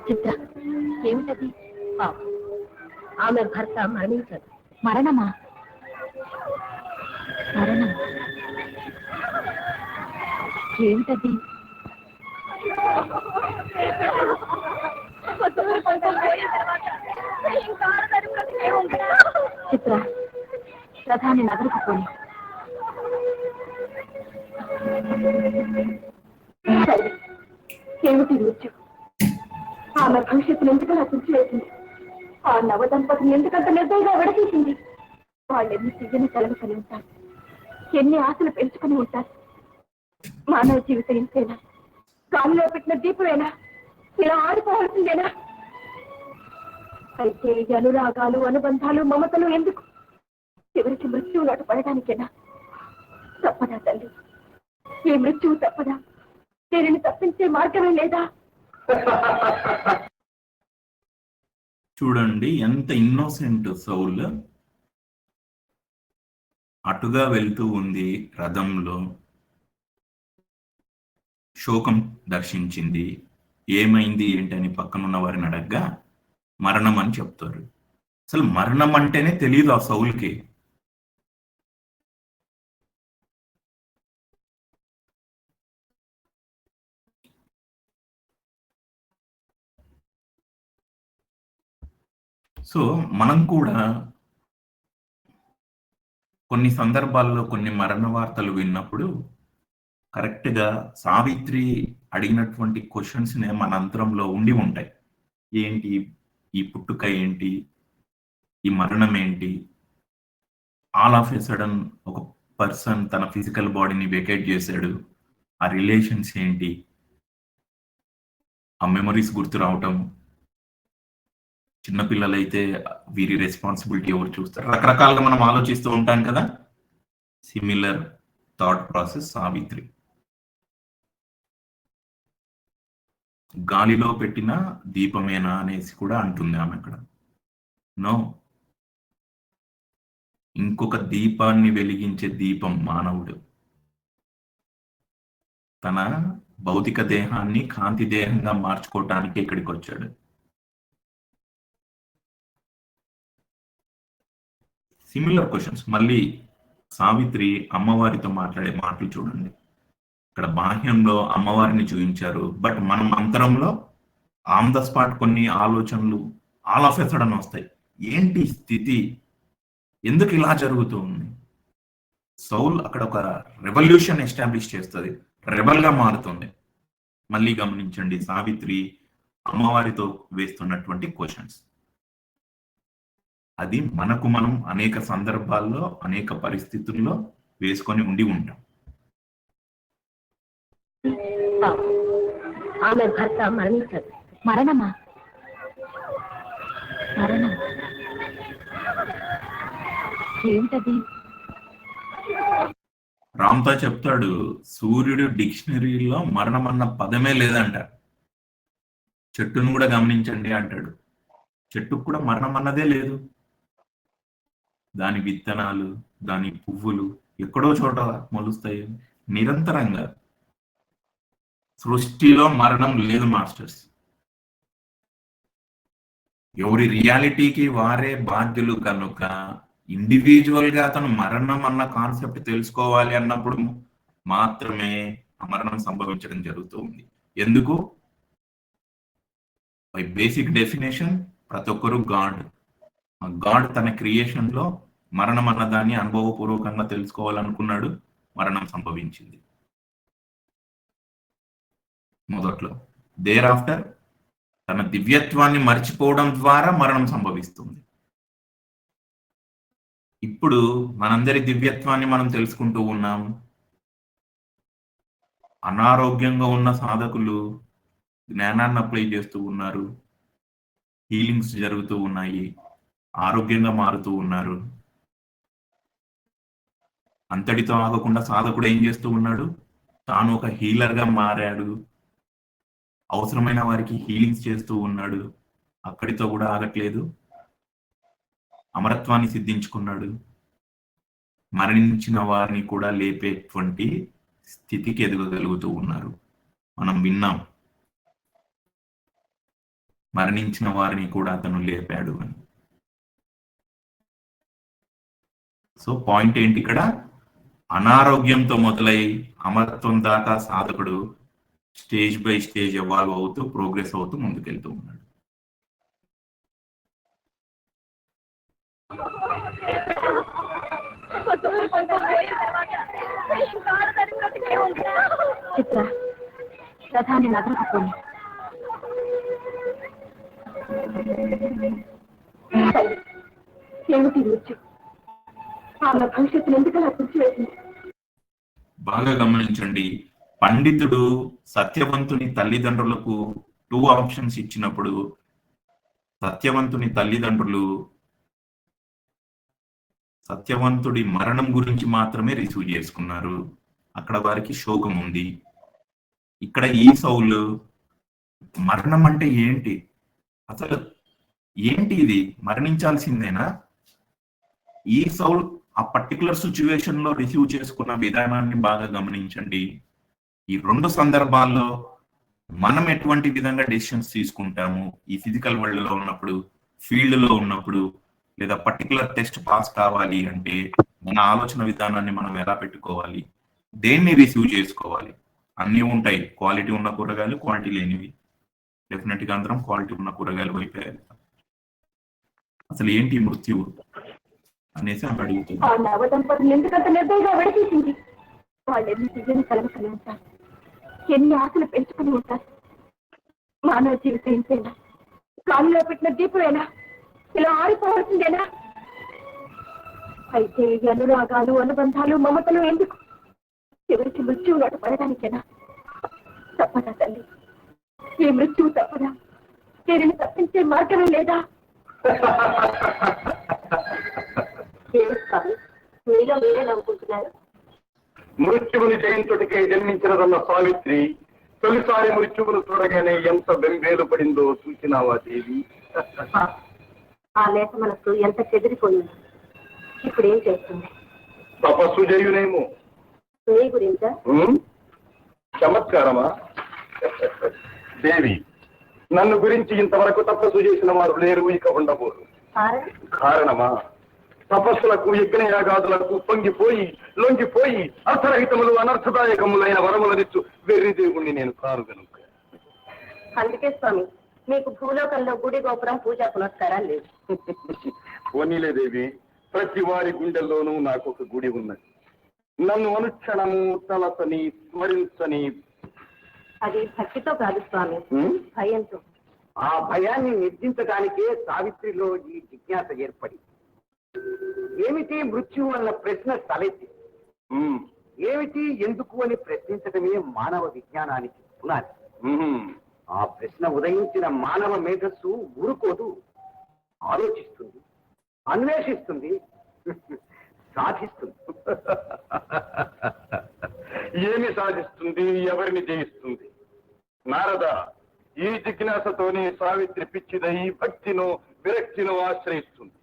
చిత్ర, ఏమిటది? ఆమె భర్త మరణించాడు. మరణమా? మరణం ఏమిటది? చిత్ర, ప్రధాని నగరకు పోయి ఏమిటి మృత్యు? ఆమె భవిష్యత్తును ఎందుకలా తుడిచివేసింది? ఆ నవ దంపతిని ఎందుకంత నిర్దయంగా విడదీసింది? వాళ్ళు ఎన్ని తీయని కలలు కలిగి ఉంటారు, ఎన్ని ఆశలు పెంచుకుని ఉంటారు. మానవ జీవితం ఇంతేనా? గాలిలో పెట్టిన దీపమేనా? ఇలా ఆడిపోవాల్సిందేనా? అయితే ఈ అనురాగాలు, అనుబంధాలు, మమతలు ఎందుకు? చివరికి మృత్యువు నాటు పడటానికేనా? తప్పదా తల్లి? ఈ మృత్యువు తప్పదా? దీనిని తప్పించే మార్గమే లేదా? చూడండి ఎంత ఇన్నోసెంట్ సౌల్. అటుగా వెళ్తూ ఉంది రథంలో, శోకం దర్శించింది. ఏమైంది ఏంటని పక్కనున్న వారిని అడగ్గా మరణం అని చెప్తారు. అసలు మరణం అంటేనే తెలియదు ఆ సౌల్కి. సో మనం కూడా కొన్ని సందర్భాల్లో కొన్ని మరణ వార్తలు విన్నప్పుడు కరెక్ట్గా సావిత్రి అడిగినటువంటి క్వశ్చన్స్ మన అంతరంలో ఉండి ఉంటాయి. ఏంటి ఈ పుట్టుక, ఏంటి ఈ మరణం, ఏంటి? ఆల్ ఆఫ్ ఎ సడన్ ఒక పర్సన్ తన ఫిజికల్ బాడీని వెకేట్ చేశాడు, ఆ రిలేషన్స్ ఏంటి, ఆ మెమరీస్ గుర్తు రావటం. చిన్నపిల్లలైతే వీరి రెస్పాన్సిబిలిటీ ఎవరు చూస్తారు? రకరకాలుగా మనం ఆలోచిస్తూ ఉంటాం కదా. Similar thought process Savitri. గాలిలో పెట్టిన దీపమేనా అనేసి కూడా అంటుంది ఆమె అక్కడ. నో, ఇంకొక దీపాన్ని వెలిగించే దీపం మానవుడు. తన భౌతిక దేహాన్ని కాంతి దేహంగా మార్చుకోవటానికి ఇక్కడికి వచ్చాడు. Similar questions. మళ్ళీ సావిత్రి అమ్మవారితో మాట్లాడే మాటలు చూడండి. ఇక్కడ బాహ్యంలో అమ్మవారిని చూపించారు, బట్ మనం అంతరంలో ఆన్ ద స్పాట్ కొన్ని ఆలోచనలు ఆల్ ఆఫ్ ఎ సడన్ వస్తాయి. ఏంటి స్థితి, ఎందుకు ఇలా జరుగుతుంది? సౌల్ అక్కడ ఒక రెవల్యూషన్ ఎస్టాబ్లిష్ చేస్తుంది, రెబల్ గా మారుతుంది. మళ్ళీ గమనించండి సావిత్రి అమ్మవారితో వేస్తున్నటువంటి క్వశ్చన్స్. అది మనకు మనం అనేక సందర్భాల్లో అనేక పరిస్థితుల్లో వేసుకొని ఉండి ఉంటాం. ఆమె భర్త మరణించాడు. మరణమా? మరణం ఏమిటది? రామ్తో చెప్తాడు, సూర్యుడు డిక్షనరీలో మరణం అన్న పదమే లేదంట. చెట్టును కూడా గమనించండి అంటాడు, చెట్టుకు కూడా మరణం అన్నదే లేదు. దాని విత్తనాలు, దాని పువ్వులు ఎక్కడో చోట మొలుస్తాయి నిరంతరంగా. సృష్టిలో మరణం లేదు మాస్టర్స్. ఎవరి రియాలిటీకి వారే బాధ్యులు కనుక ఇండివిజువల్ గా అతను మరణం అన్న కాన్సెప్ట్ తెలుసుకోవాలి అన్నప్పుడు మాత్రమే మరణం సంభవించడం జరుగుతూ ఉంది. ఎందుకు? బై బేసిక్ డెఫినేషన్ ప్రతి ఒక్కరు గాడ్ తన క్రియేషన్ లో మరణం అన్నదాన్ని అనుభవపూర్వకంగా తెలుసుకోవాలనుకున్నాడు. మరణం సంభవించింది మొదట్లో. దేర్ ఆఫ్టర్ తన దివ్యత్వాన్ని మర్చిపోవడం ద్వారా మరణం సంభవిస్తుంది. ఇప్పుడు మనందరి దివ్యత్వాన్ని మనం తెలుసుకుంటూ ఉన్నాం. అనారోగ్యంగా ఉన్న సాధకులు జ్ఞానాన్ని అప్లై చేస్తూ ఉన్నారు, హీలింగ్స్ జరుగుతూ ఉన్నాయి, ఆరోగ్యంగా మారుతూ ఉన్నారు. అంతటితో ఆగకుండా సాధకుడు ఏం చేస్తూ ఉన్నాడు? తాను ఒక హీలర్ గా మారాడు, అవసరమైన వారికి హీలింగ్స్ చేస్తూ ఉన్నాడు. అక్కడితో కూడా ఆగట్లేదు, అమరత్వాన్ని సిద్ధించుకున్నాడు. మరణించిన వారిని కూడా లేపేటువంటి స్థితికి ఎదగగలుగుతూ ఉన్నారు. మనం విన్నాం, మరణించిన వారిని కూడా అతను లేపాడు అని. సో పాయింట్ ఏంటి ఇక్కడ? అనారోగ్యంతో మొదలై అమరత్వం దాకా సాధకుడు స్టేజ్ బై స్టేజ్ ఎవాల్వ్ అవుతూ ప్రోగ్రెస్ అవుతూ ముందుకెళ్తూ ఉన్నాడు. చిత్ర, రథాన్ని నగరకపోయి ఏమిటి రుచి? ఆమె భవిష్యత్తును ఎందుకలా కూర్చివేసింది? బాగా గమనించండి. పండితుడు సత్యవంతుని తల్లిదండ్రులకు 2 ఆప్షన్స్ ఇచ్చినప్పుడు సత్యవంతుని తల్లిదండ్రులు సత్యవంతుడి మరణం గురించి మాత్రమే రిసీవ్ చేసుకున్నారు. అక్కడ వారికి శోకం ఉంది. ఇక్కడ ఈ సౌలు మరణం అంటే ఏంటి, అసలు ఏంటి, ఇది మరణించాల్సిందేనా? ఈ సౌల్ ఆ పర్టికులర్ సిచ్యువేషన్ లో రిసీవ్ చేసుకున్న విధానాన్ని బాగా గమనించండి. ఈ 2 సందర్భాల్లో మనం ఎటువంటి విధంగా డెసిషన్స్ తీసుకుంటాము, ఈ ఫిజికల్ వరల్డ్ లో ఉన్నప్పుడు, ఫీల్డ్ లో ఉన్నప్పుడు, లేదా పర్టికులర్ టెస్ట్ పాస్ కావాలి అంటే మన ఆలోచన విధానాన్ని మనం ఎలా పెట్టుకోవాలి, దేన్ని రిసీవ్ చేసుకోవాలి? అన్నీ ఉంటాయి, క్వాలిటీ ఉన్న కూరగాయలు, క్వాలిటీ లేనివి. డెఫినెట్ గా అందరం క్వాలిటీ ఉన్న కూరగాయలు వైపే వెళ్తాం. అసలు ఏంటి మృత్యువు అనేసి ఆమె అడుగుతుంది. ఆ నవదంపతులు ఎందుకంత నిర్దయంగా విడదీసింది? వాళ్ళు ఎన్ని దివ్యని కలగకలి ఉంటారు, ఎన్ని ఆశలు పెంచుకుని ఉంటారు. మానవ జీవితం ఇంతేనా? గాలిలో పెట్టిన దీపమేనా? ఇలా ఆరిపోవాల్సిందేనా? అయితే ఈ అనురాగాలు, అనుబంధాలు, మమతలు ఎందుకు? చివరికి మృత్యువు నాటు పడడానికేనా? తప్పదా తల్లి? ఈ మృత్యువు తప్పదా? దీనిని తప్పించే మార్గమే లేదా? మీలో మీరే నవ్వుకుంటున్నారు. మృత్యువుని జయించుటికే జన్మించినదన్న సావిత్రి తొలిసారి మృత్యువును చూడగానే ఎంత బెంబేలు పడిందో చూసినావా దేవి? ఆ లేఖ మనకు ఎంత చెదిరిపోయింది. ఇప్పుడు ఏం చేస్తుంది? తపస్సు చేయునేమో. నీ గురించా? చమత్కారమా? దేవి, నన్ను గురించి ఇంతవరకు తపస్సు చేసిన వారు లేరు, ఇక ఉండబోరు. కారణమా? తపస్సులకు, యజ్ఞయాగాదులకు లొంగిపోయి అర్థరహితములు, అనర్థదాయకములైన వరములనిచ్చు వెర్రి దేవుణ్ణి నేను కాను గనుక. అందుకే స్వామి, మీకు భూలోకంలో గుడి, గోపురం, పూజా పునస్కారాలు లేవు. పోనీలే దేవి, ప్రతి వారి గుండెల్లోనూ నాకు ఒక గుడి ఉన్నది. నన్ను అనుక్షణము తలసని, స్మరించని. అది భక్తితో కాదు స్వామి, భయంతో. ఆ భయాన్ని నిర్జించడానికే సావిత్రిలో ఈ జిజ్ఞాస ఏర్పడి, ఏమిటి మృత్యువు అన్న ప్రశ్న తలెత్తి, ఏమిటి ఎందుకు అని ప్రశ్నించడమే మానవ విజ్ఞానానికి పునాది. ఆ ప్రశ్న ఉదయించిన మానవ మేధస్సు ఊరుకోదు, ఆలోచిస్తుంది, అన్వేషిస్తుంది, సాధిస్తుంది. ఏమి సాధిస్తుంది? ఎవరిని జయిస్తుంది? నారద, ఈ జిజ్ఞాసతోనే సావిత్రి పిచ్చిదై భక్తినో విరక్తినో ఆశ్రయిస్తుంది,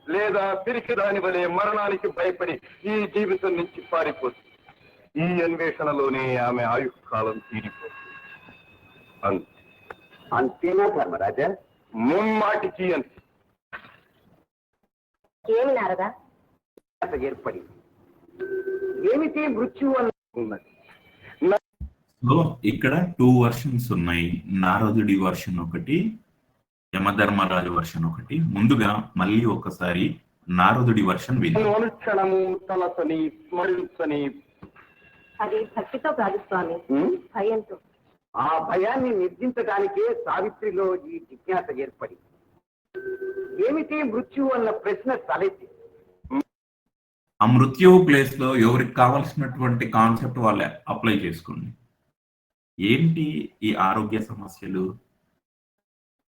లేదా పిరికి దాని వలె మరణానికి భయపడి ఈ జీవితం నుంచి పారిపోతుంది. ఈ అన్వేషణలోనే ఆమె ఆయుష్కాలం తీరిపోతుంది. అంతేనా ధర్మరాజా? ముమ్మాటికి అంతే. ఏమి నారదా? ఏర్పడి ఏమిటి మృత్యు అన్నది. సో ఇక్కడ 2 వర్షన్స్ ఉన్నాయి. నారదుడి వర్షన్ ఒకటి, యమధర్మరాజు వర్షన్ ఒకటి. ముందుగా మళ్ళీ ఒకసారి నారదుడి వర్షన్ నన్ను విందాం. అనుక్షణము తలసని స్మరించని. అది భక్తితో కాదు స్వామి, ఉమ్, భయంతో. ఆ భయాన్ని నిర్జించడానికే సావిత్రిలో ఈ జిజ్ఞాస ఏర్పడి ఏమిటి మృత్యు అన్న ప్రశ్న తలెత్తి ఆ మృత్యు ప్లేస్ లో ఎవరికి కావాల్సినటువంటి కాన్సెప్ట్ వాళ్ళే అప్లై చేసుకోండి. ఏంటి ఈ ఆరోగ్య సమస్యలు,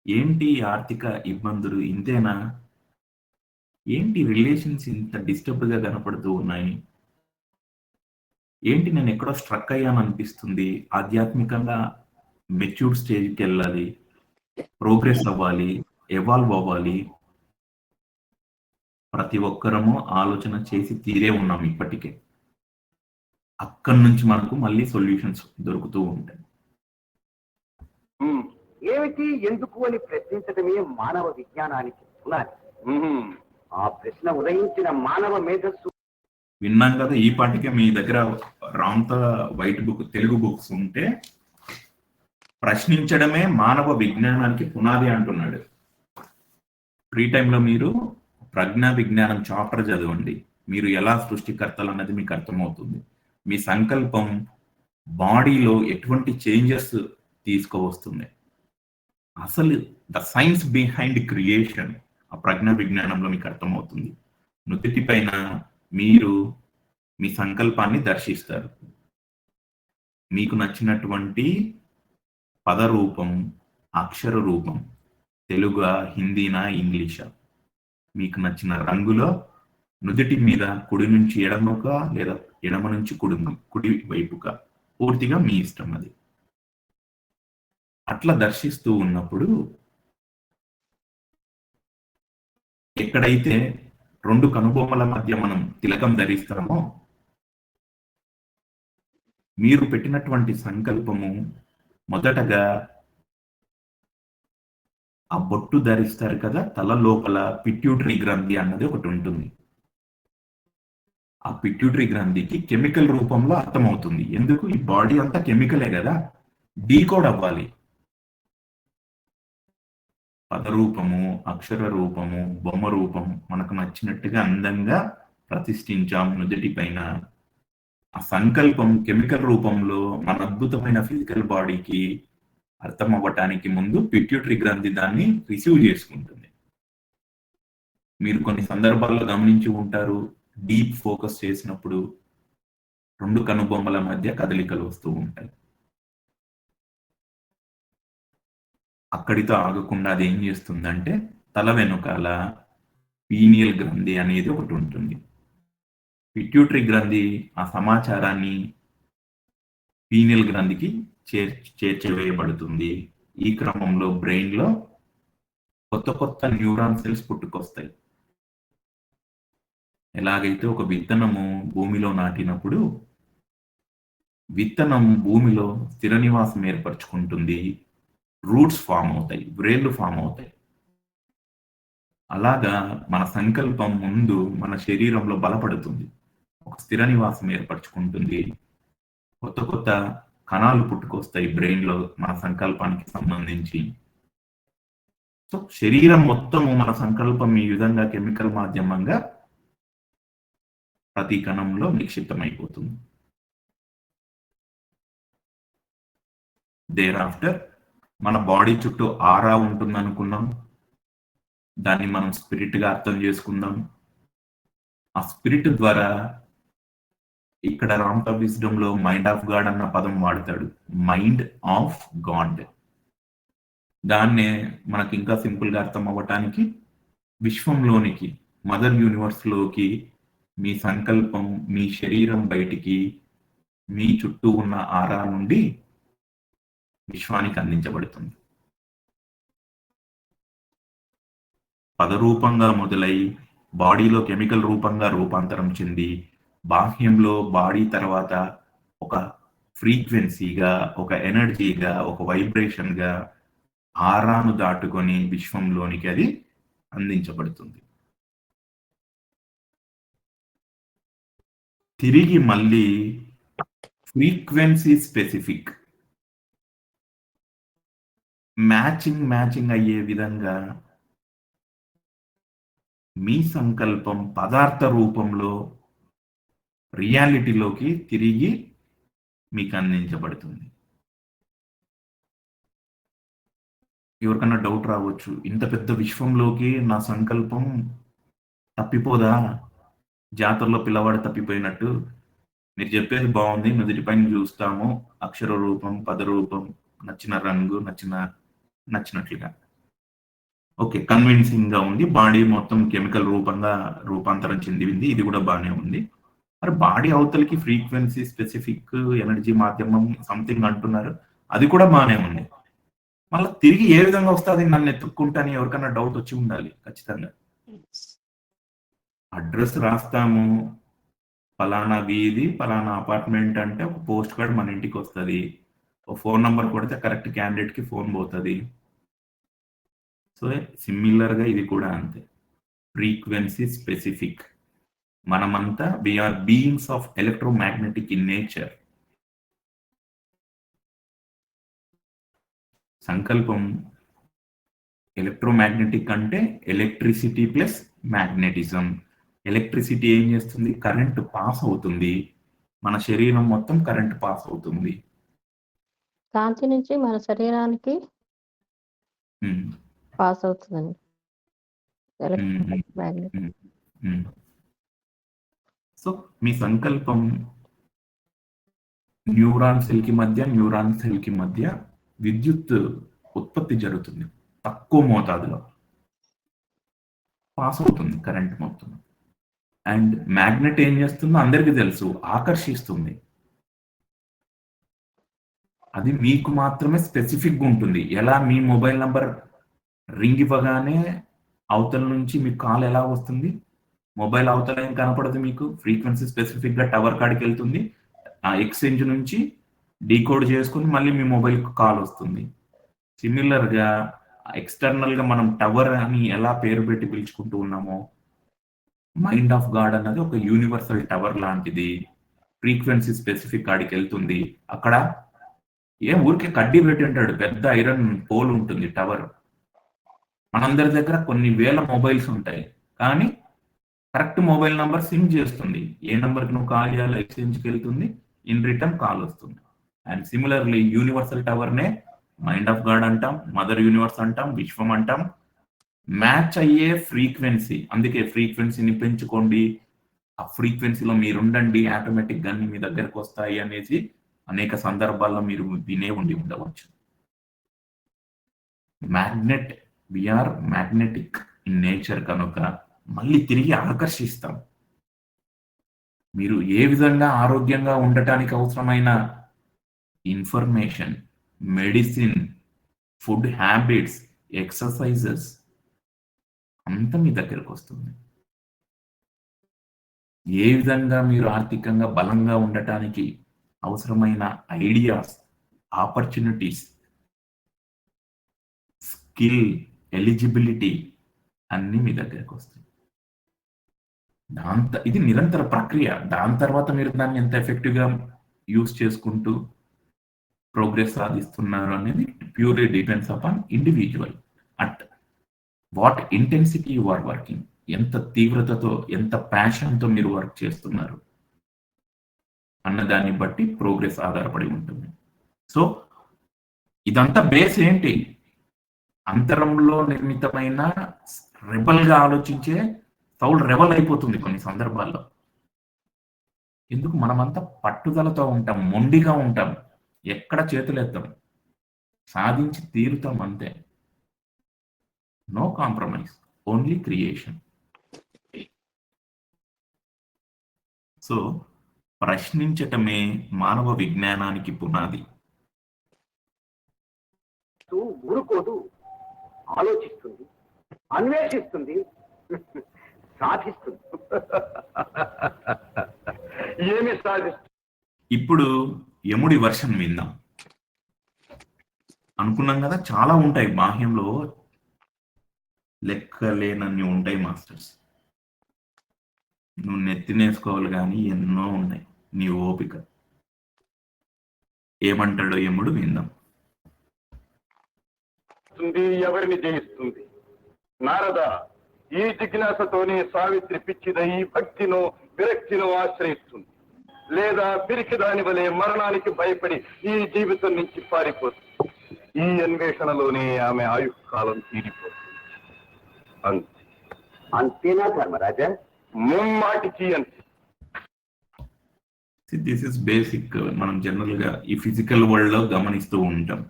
ఏంటి ఈ ఆర్థిక ఇబ్బందులు, ఇంతేనా? ఏంటి రిలేషన్స్ ఇంత డిస్టర్బ్డ్ గా కనపడుతూ ఉన్నాయి? ఏంటి నేను ఎక్కడో స్ట్రక్ అయ్యాను అనిపిస్తుంది? ఆధ్యాత్మికంగా మెచ్యూర్డ్ స్టేజ్కి వెళ్ళాలి, ప్రోగ్రెస్ అవ్వాలి, ఎవాల్వ్ అవ్వాలి. ప్రతి ఒక్కరము ఆలోచన చేసి తీరే ఉన్నాం ఇప్పటికే. అక్కడి నుంచి మనకు మళ్ళీ సొల్యూషన్స్ దొరుకుతూ ఉంటాయి. ఉమ్, ఏమిటి ఎందుకు అని ప్రశ్నించడమే మానవ విజ్ఞానానికి పునాది. ఉమ్. ఆ ప్రశ్న ఉదయించిన మానవ మేధస్సు విన్నాం కదా, ఈ పాటికే మీ దగ్గర రాంత వైట్ బుక్ తెలుగు బుక్స్ ఉంటే ప్రశ్నించడమే మానవ విజ్ఞానానికి పునాది అంటున్నాడు. ఫ్రీ టైంలో మీరు ప్రజ్ఞా విజ్ఞానం చాప్టర్ చదవండి. మీరు ఎలా సృష్టికర్తలు అన్నది మీకు అర్థమవుతుంది. మీ సంకల్పం బాడీలో ఎటువంటి చేంజెస్ తీసుకువస్తుంది, అసలు ద సైన్స్ బిహైండ్ క్రియేషన్ ఆ ప్రజ్ఞా విజ్ఞానంలో మీకు అర్థమవుతుంది. నుదుటి పైన మీరు మీ సంకల్పాన్ని దర్శిస్తారు. మీకు నచ్చినటువంటి పదరూపం, అక్షర రూపం, తెలుగా, హిందీనా, ఇంగ్లీషా, మీకు నచ్చిన రంగులో నుదుటి మీద కుడి నుంచి ఎడమగా లేదా ఎడమ నుంచి కుడి వైపుగా, పూర్తిగా మీ ఇష్టం అది. అట్లా దర్శిస్తూ ఉన్నప్పుడు ఎక్కడైతే రెండు కనుబొమ్మల మధ్య మనం తిలకం ధరిస్తామో, మీరు పెట్టినటువంటి సంకల్పము మొదటగా ఆ బొట్టు ధరిస్తారు కదా, తల లోపల పిట్యూటరీ గ్రంథి అన్నది ఒకటి ఉంటుంది. ఆ పిట్యూటరీ గ్రంథికి కెమికల్ రూపంలో అర్థమవుతుంది. ఎందుకు? ఈ బాడీ అంతా కెమికలే కదా, డీకోడ్ అవ్వాలి. పదరూపము, అక్షర రూపము, బొమ్మ రూపం మనకు నచ్చినట్టుగా అందంగా ప్రతిష్ఠించాం నుదుటి పైన. ఆ సంకల్పం కెమికల్ రూపంలో మన అద్భుతమైన ఫిజికల్ బాడీకి అర్థం అవ్వటానికి ముందు పిట్యూటరీ గ్రంథి దాన్ని రిసీవ్ చేసుకుంటుంది. మీరు కొన్ని సందర్భాల్లో గమనించి ఉంటారు, డీప్ ఫోకస్ చేసినప్పుడు రెండు కనుబొమ్మల మధ్య కదలికలు వస్తూ ఉంటాయి. అక్కడితో ఆగకుండా అది ఏం చేస్తుందంటే తల వెనుకాల పీనియల్ గ్రంథి అనేది ఒకటి ఉంటుంది. పిట్యూటరీ గ్రంథి ఆ సమాచారాన్ని పీనియల్ గ్రంథికి చేర్చివేయబడుతుంది. ఈ క్రమంలో బ్రెయిన్ లో కొత్త కొత్త న్యూరాన్ సెల్స్ పుట్టుకొస్తాయి. ఎలాగైతే ఒక విత్తనము భూమిలో నాటినప్పుడు విత్తనం భూమిలో స్థిర నివాసం ఏర్పరచుకుంటుంది, రూట్స్ ఫామ్ అవుతాయి, వ్రేళ్లు ఫామ్ అవుతాయి. అలాగా మన సంకల్పం ముందు మన శరీరంలో బలపడుతుంది, ఒక స్థిర నివాసం ఏర్పరచుకుంటుంది, కొత్త కొత్త కణాలు పుట్టుకొస్తాయి బ్రెయిన్ లో మన సంకల్పానికి సంబంధించి. సో శరీరం మొత్తము మన సంకల్పం ఈ విధంగా కెమికల్ మాధ్యమంగా ప్రతి కణంలో నిక్షిప్తమైపోతుంది. దేర్ ఆఫ్టర్ మన బాడీ చుట్టూ ఆరా ఉంటుంది అనుకున్నాం, దాన్ని మనం స్పిరిట్ గా అర్థం చేసుకుందాం. ఆ స్పిరిట్ ద్వారా ఇక్కడ రామ్టా విజ్డమ్ లో మైండ్ ఆఫ్ గాడ్ అన్న పదం వాడతాడు, మైండ్ ఆఫ్ గాడ్. దాన్నే మనకి ఇంకా సింపుల్ గా అర్థం అవ్వటానికి విశ్వంలోనికి, మదర్ యూనివర్స్ లోకి మీ సంకల్పం, మీ శరీరం బయటికి మీ చుట్టూ ఉన్న ఆరా నుండి విశ్వానికి అందించబడుతుంది. పదరూపంగా మొదలై బాడీలో కెమికల్ రూపంగా రూపాంతరం చెంది బాహ్యంలో బాడీ తర్వాత ఒక ఫ్రీక్వెన్సీగా, ఒక ఎనర్జీగా, ఒక వైబ్రేషన్ గా ఆరాను దాటుకొని విశ్వంలోనికి అది అందించబడుతుంది. తిరిగి మళ్ళీ ఫ్రీక్వెన్సీ స్పెసిఫిక్, మ్యాచింగ్ అయ్యే విధంగా మీ సంకల్పం పదార్థ రూపంలో రియాలిటీలోకి తిరిగి మీకు అందించబడుతుంది. ఎవరికన్నా డౌట్ రావచ్చు, ఇంత పెద్ద విశ్వంలోకి నా సంకల్పం తప్పిపోదా, జాతరలో పిల్లవాడు తప్పిపోయినట్టు? మీరు చెప్పేది బాగుంది, నుదుటిపైన చూస్తాము అక్షర రూపం, పద రూపం, నచ్చిన రంగు, నచ్చినట్లుగా ఓకే, కన్విన్సింగ్ గా ఉంది. బాడీ మొత్తం కెమికల్ రూపంగా రూపాంతరం చెందింది, ఇది కూడా బాగానే ఉంది. మరి బాడీ అవతలకి ఫ్రీక్వెన్సీ స్పెసిఫిక్ ఎనర్జీ మాధ్యమం సంథింగ్ అంటున్నారు, అది కూడా బాగానే ఉంది. మళ్ళీ తిరిగి ఏ విధంగా వస్తుంది నన్ను ఎత్తుక్కుంటాని ఎవరికన్నా డౌట్ వచ్చి ఉండాలి ఖచ్చితంగా. అడ్రస్ రాస్తాము, ఫలానా వీధి, ఫలానా అపార్ట్మెంట్ అంటే ఒక పోస్ట్ కార్డ్ మన ఇంటికి వస్తుంది, ఒక ఫోన్ నంబర్ కొడితే కరెక్ట్ క్యాండిడేట్ కి ఫోన్ పోతుంది. సో సిమిలర్ గా ఇది కూడా అంతే, ఫ్రీక్వెన్సీ స్పెసిఫిక్. మనమంతా we are beings of electromagnetic in nature. సంకల్పం ఎలక్ట్రోమాగ్నెటిక్ అంటే ఎలక్ట్రిసిటీ ప్లస్ మ్యాగ్నెటిజం. ఎలక్ట్రిసిటీ ఏం చేస్తుంది? కరెంట్ పాస్ అవుతుంది, మన శరీరం మొత్తం కరెంట్ పాస్ అవుతుంది. కాంతి నుంచి మన శరీరానికి పాస్ అవుతుందండి మ్యాగ్నెట్. సో మీ సంకల్పం న్యూరాన్ సెల్ కి మధ్య విద్యుత్ ఉత్పత్తి జరుగుతుంది, తక్కువ మోతాదులో పాస్ అవుతుంది కరెంట్ మొత్తం. అండ్ మ్యాగ్నెట్ ఏం చేస్తుందో అందరికీ తెలుసు, ఆకర్షిస్తుంది. అది మీకు మాత్రమే స్పెసిఫిక్ గా ఉంటుంది. ఎలా మీ మొబైల్ నంబర్ రింగ్ ఇవ్వగానే అవతల నుంచి మీకు కాల్ ఎలా వస్తుంది, మొబైల్ అవతల ఏం కనపడదు మీకు, ఫ్రీక్వెన్సీ స్పెసిఫిక్ గా టవర్ కాడికి వెళ్తుంది, ఆ ఎక్స్చేంజ్ నుంచి డీకోడ్ చేసుకుని మళ్ళీ మీ మొబైల్ కాల్ వస్తుంది. సిమిలర్ గా ఎక్స్టర్నల్ గా మనం టవర్ అని ఎలా పేరు పెట్టి పిలుచుకుంటూ ఉన్నామో, మైండ్ ఆఫ్ గాడ్ అన్నది ఒక యూనివర్సల్ టవర్ లాంటిది. ఫ్రీక్వెన్సీ స్పెసిఫిక్ కాడికి వెళ్తుంది, అక్కడ ఏం ఊరికే కడ్డీ పెట్టి ఉంటాడు, పెద్ద ఐరన్ పోల్ ఉంటుంది టవర్. మనందరి దగ్గర కొన్ని వేల మొబైల్స్ ఉంటాయి, కానీ కరెక్ట్ మొబైల్ నంబర్ సింక్ చేస్తుంది, ఏ నంబర్కి నువ్వు కాల్ చేయాలో ఎక్స్చేంజ్కి వెళ్తుంది, ఇన్ రిటర్న్ కాల్ వస్తుంది. అండ్ సిమిలర్లీ యూనివర్సల్ టవర్ నే మైండ్ ఆఫ్ గాడ్ అంటాం, మదర్ యూనివర్స్ అంటాం, విశ్వం అంటాం. మ్యాచ్ అయ్యే ఫ్రీక్వెన్సీ, అందుకే ఫ్రీక్వెన్సీని పెంచుకోండి, ఆ ఫ్రీక్వెన్సీలో మీరు ఉండండి, ఆటోమేటిక్ గా మీ దగ్గరకు వస్తాయి అనేసి అనేక సందర్భాల్లో మీరు వినే ఉండవచ్చు. Magnet, we are magnetic in nature కనుక మళ్ళీ తిరిగి ఆకర్షిస్తాం. మీరు ఏ విధంగా ఆరోగ్యంగా ఉండటానికి అవసరమైన information, medicine, food habits, exercises అంతా మీ దగ్గరకు వస్తుంది. ఏ విధంగా మీరు ఆర్థికంగా బలంగా ఉండటానికి అవసరమైన ఐడియాస్, ఆపర్చునిటీస్, స్కిల్, ఎలిజిబిలిటీ అన్నీ మీ దగ్గరకు వస్తాయి. ఇది నిరంతర ప్రక్రియ. దాని తర్వాత మీరు దాన్ని ఎంత ఎఫెక్టివ్ గా యూజ్ చేసుకుంటూ ప్రోగ్రెస్ సాధిస్తున్నారు అనేది purely depends upon individual. At what intensity you are working, ఎంత తీవ్రతతో, ఎంత ప్యాషన్తో మీరు వర్క్ చేస్తున్నారు అన్న దాన్ని బట్టి ప్రోగ్రెస్ ఆధారపడి ఉంటుంది. సో ఇదంతా బేస్ ఏంటి? అంతరంలో నిర్మితమైన రెబల్ గా ఆలోచించే సౌల్ రెబల్ అయిపోతుంది కొన్ని సందర్భాల్లో. ఎందుకు? మనమంతా పట్టుదలతో ఉంటాం, మొండిగా ఉంటాం, ఎక్కడ చేతులెత్తాం, సాధించి తీరుతాం అంతే. No compromise, only creation. So ప్రశ్నించటమే మానవ విజ్ఞానానికి పునాది. ఊరుకోదు, ఆలోచిస్తుంది, అన్వేషిస్తుంది, సాధిస్తుంది. ఏమి సాధిస్తుంది? ఇప్పుడు యముడి వర్షన్ విందాం. అనుకున్నాం కదా, చాలా ఉంటాయి బాహ్యంలో, లెక్కలేనన్ని ఉంటాయి మాస్టర్స్. నువ్వు నెత్తినేసుకోవాలి కానీ ఎన్నో ఉన్నాయి, నీ ఓపిక. ఏమంటాడో యముడు విందాం. ఎవరిని జయిస్తుంది? నారద, ఈ జిజ్ఞాసతోనే సావిత్రి పిచ్చిదై భక్తినో విరక్తినో ఆశ్రయిస్తుంది, లేదా పిరికి దాని వలె మరణానికి భయపడి ఈ జీవితం నుంచి పారిపోతుంది. ఈ అన్వేషణలోనే ఆమె ఆయుష్కాలం తీరిపోతుంది. అంతే. అంతేనా ధర్మరాజా? ముమ్మాటికి అంతే. This is basic. మనం జనరల్ గా ఈ ఫిజికల్ వరల్డ్ లో గమనిస్తూ ఉంటాం.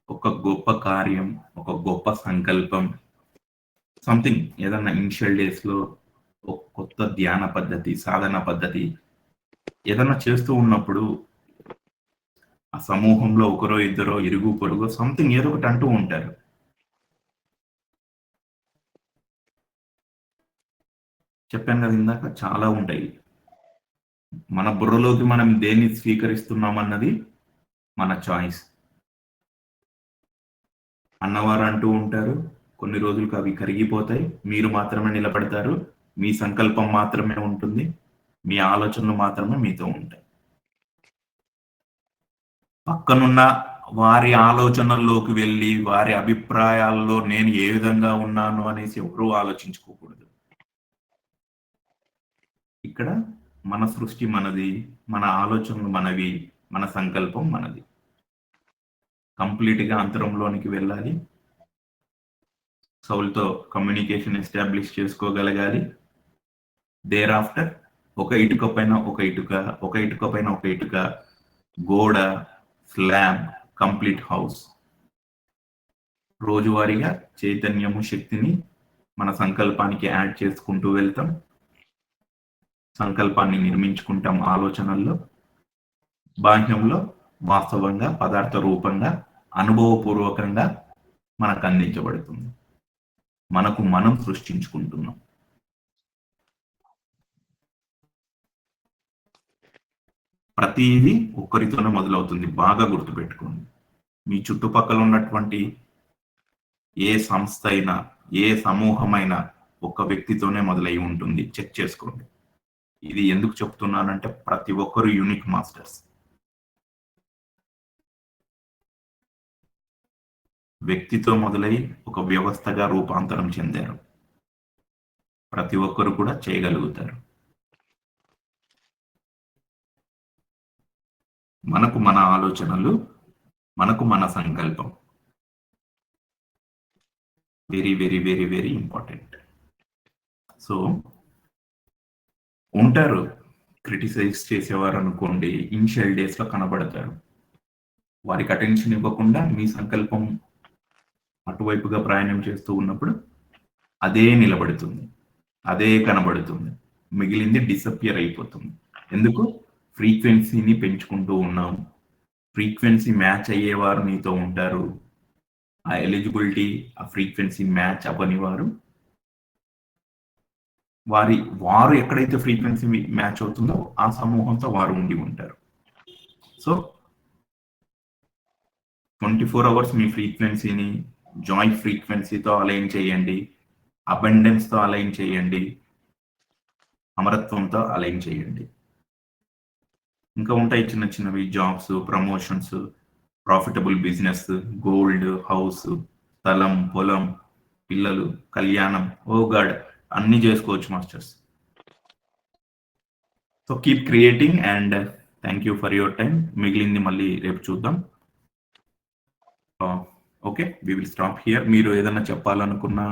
ఒక గొప్ప కార్యం, ఒక గొప్ప సంకల్పం, సంథింగ్ ఏదన్నా ఇనిషియల్ డేస్ లో ఒక కొత్త ధ్యాన పద్ధతి, సాధన పద్ధతి ఏదన్నా చేస్తూ ఉన్నప్పుడు ఆ సమూహంలో ఒకరో ఇద్దరో ఇరుగు పొరుగు సంథింగ్ ఏదో ఒకటి అంటూ ఉంటారు. చెప్పాను కదా ఇందాక, చాలా ఉంటాయి. మన బుర్రలోకి మనం దేన్ని స్వీకరిస్తున్నాం అన్నది మన చాయిస్. అన్నవారు అంటూ ఉంటారు, కొన్ని రోజులకు అవి కరిగిపోతాయి, మీరు మాత్రమే నిలబడతారు, మీ సంకల్పం మాత్రమే ఉంటుంది, మీ ఆలోచనలు మాత్రమే మీతో ఉంటాయి. పక్కనున్న వారి ఆలోచనల్లోకి వెళ్ళి వారి అభిప్రాయాల్లో నేను ఏ విధంగా ఉన్నాను అనేసి ఎవరూ ఆలోచించుకోకూడదు. ఇక్కడ మన సృష్టి మనది, మన ఆలోచనలు మనవి, మన సంకల్పం మనది. కంప్లీట్గా అంతరంలోనికి వెళ్ళాలి, సౌల్తో కమ్యూనికేషన్ ఎస్టాబ్లిష్ చేసుకోగలగాలి. దేర్ ఆఫ్టర్ ఒక ఇటుక పైన ఒక ఇటుక, ఒక ఇటుక పైన ఒక ఇటుక, గోడ, స్లాబ్, కంప్లీట్ హౌస్. రోజువారీగా చైతన్యము, శక్తిని మన సంకల్పానికి యాడ్ చేసుకుంటూ వెళ్తాం. సంకల్పాన్ని నిర్మించుకుంటాం ఆలోచనల్లో. బాహ్యంలో వాస్తవంగా పదార్థ రూపంగా అనుభవపూర్వకంగా మనకు అందించబడుతుంది. మనకు మనం సృష్టించుకుంటున్నాం. ప్రతిదీ ఒక్కరితోనే మొదలవుతుంది. బాగా గుర్తుపెట్టుకోండి. మీ చుట్టుపక్కల ఉన్నటువంటి ఏ సంస్థ అయినా, ఏ సమూహమైనా ఒక్క వ్యక్తితోనే మొదలై ఉంటుంది. చెక్ చేసుకోండి. ఇది ఎందుకు చెప్తున్నానంటే ప్రతి ఒక్కరు యూనిక్ మాస్టర్స్. వ్యక్తితో మొదలై ఒక వ్యవస్థగా రూపాంతరం చెందారు. ప్రతి ఒక్కరు కూడా చేయగలుగుతారు. మనకు మన ఆలోచనలు, మనకు మన సంకల్పం very very very very important. So ఉంటారు క్రిటిసైజ్ చేసేవారు అనుకోండి, ఇనిషియల్ డేస్ లో కనబడతారు. వారికి అటెన్షన్ ఇవ్వకుండా మీ సంకల్పం అటువైపుగా ప్రయాణం చేస్తూ ఉన్నప్పుడు అదే నిలబడుతుంది, అదే కనబడుతుంది. మిగిలింది డిసపియర్ అయిపోతుంది. ఎందుకు? ఫ్రీక్వెన్సీని పెంచుకుంటూ ఉన్నాం. ఫ్రీక్వెన్సీ మ్యాచ్ అయ్యేవారు నీతో ఉంటారు. ఆ ఎలిజిబిలిటీ, ఆ ఫ్రీక్వెన్సీ మ్యాచ్ అవ్వని వారు వారు ఎక్కడైతే ఫ్రీక్వెన్సీ మ్యాచ్ అవుతుందో ఆ సమూహంతో వారు ఉండి ఉంటారు. సో 24 hours మీ ఫ్రీక్వెన్సీని జాయింట్ ఫ్రీక్వెన్సీతో అలైన్ చేయండి, అబండెన్స్తో అలైన్ చేయండి, అమరత్వంతో అలైన్ చేయండి. ఇంకా ఉంటాయి చిన్న చిన్నవి, jobs, promotions, profitable business, gold, house, స్థలం, పొలం, పిల్లలు, కళ్యాణం, ఓ గాడ్, అన్ని చేసుకోవచ్చు masters. So keep creating and thank you for your time. మిగిలింది మళ్ళీ రేపు చూద్దాం. Okay, we will stop here. మీరు ఏదైనా చెప్పాలనుకున్నా,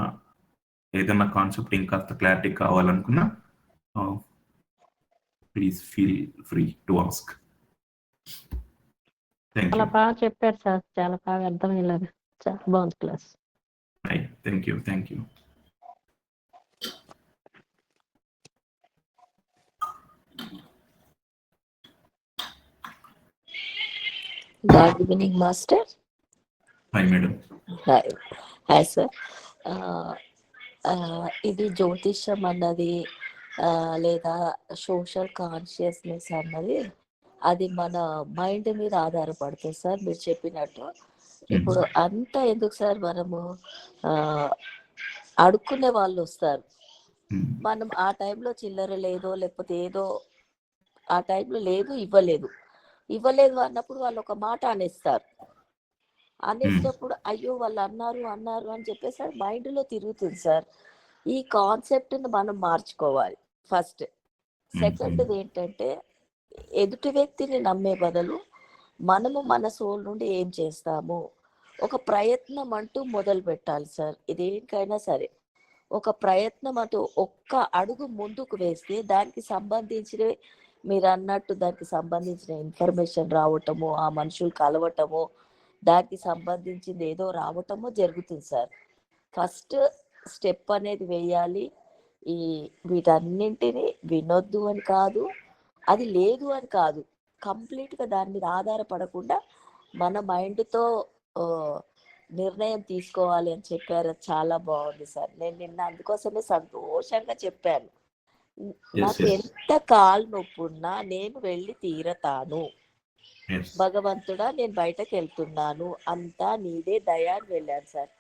ఏదైనా కాన్సెప్ట్ ఇంకాస్త క్లారిటీ కావాలనుకున్నా please feel free to ask. చాలా బాగా చెప్పారు సార్, చాలా బాగా అర్థమయ్యేలాగా. చాలా బాగుంది class. Thank you, thank you. Good evening master. Hi madam. Hi sir. ఇది జ్యోతిష్యం అన్నది లేదా సోషల్ కాన్షియస్నెస్ అన్నది అది మన మైండ్ మీద ఆధారపడుతుంది సార్, మీరు చెప్పినట్టు. ఇప్పుడు అంతా ఎందుకు సార్, మనము అడుక్కునే వాళ్ళు వస్తారు, మనం ఆ టైంలో చిల్లర లేదో లేకపోతే ఏదో ఆ టైంలో లేదు, ఇవ్వలేదు. ఇవ్వలేదు అన్నప్పుడు వాళ్ళు ఒక మాట అనేస్తారు. అనేసినప్పుడు అయ్యో వాళ్ళు అన్నారు అన్నారు అని చెప్పేసి మైండ్లో తిరుగుతుంది సార్. ఈ కాన్సెప్ట్ని మనం మార్చుకోవాలి ఫస్ట్. సెకండ్ది ఏంటంటే ఎదుటి వ్యక్తిని నమ్మే బదులు మనము మన సోల్ నుండి ఏం చేస్తాము, ఒక ప్రయత్నం అంటూ మొదలు పెట్టాలి సార్. ఇదేంటైనా సరే ఒక ప్రయత్నం అంటూ ఒక్క అడుగు ముందుకు వేస్తే దానికి సంబంధించినవి మీరు అన్నట్టు దానికి సంబంధించిన ఇన్ఫర్మేషన్ రావటము, ఆ మనుషులు కలవటము, దానికి సంబంధించింది ఏదో రావటము జరుగుతుంది సార్. ఫస్ట్ స్టెప్ అనేది వేయాలి. ఈ వీటన్నింటినీ వినొద్దు అని కాదు, అది లేదు అని కాదు, కంప్లీట్గా దాని మీద ఆధారపడకుండా మన మైండ్తో నిర్ణయం తీసుకోవాలి అని చెప్పారు. చాలా బాగుంది సార్. నేను నిన్న అందుకోసమే సంతోషంగా చెప్పాను. నాకు ఎంత కాలు నొప్పి ఉన్నా నేను వెళ్ళి తీరతాను, భగవంతుడా నేను బయటకు వెళ్తున్నాను, అంతా నీదే దయా అని వెళ్ళాను సార్.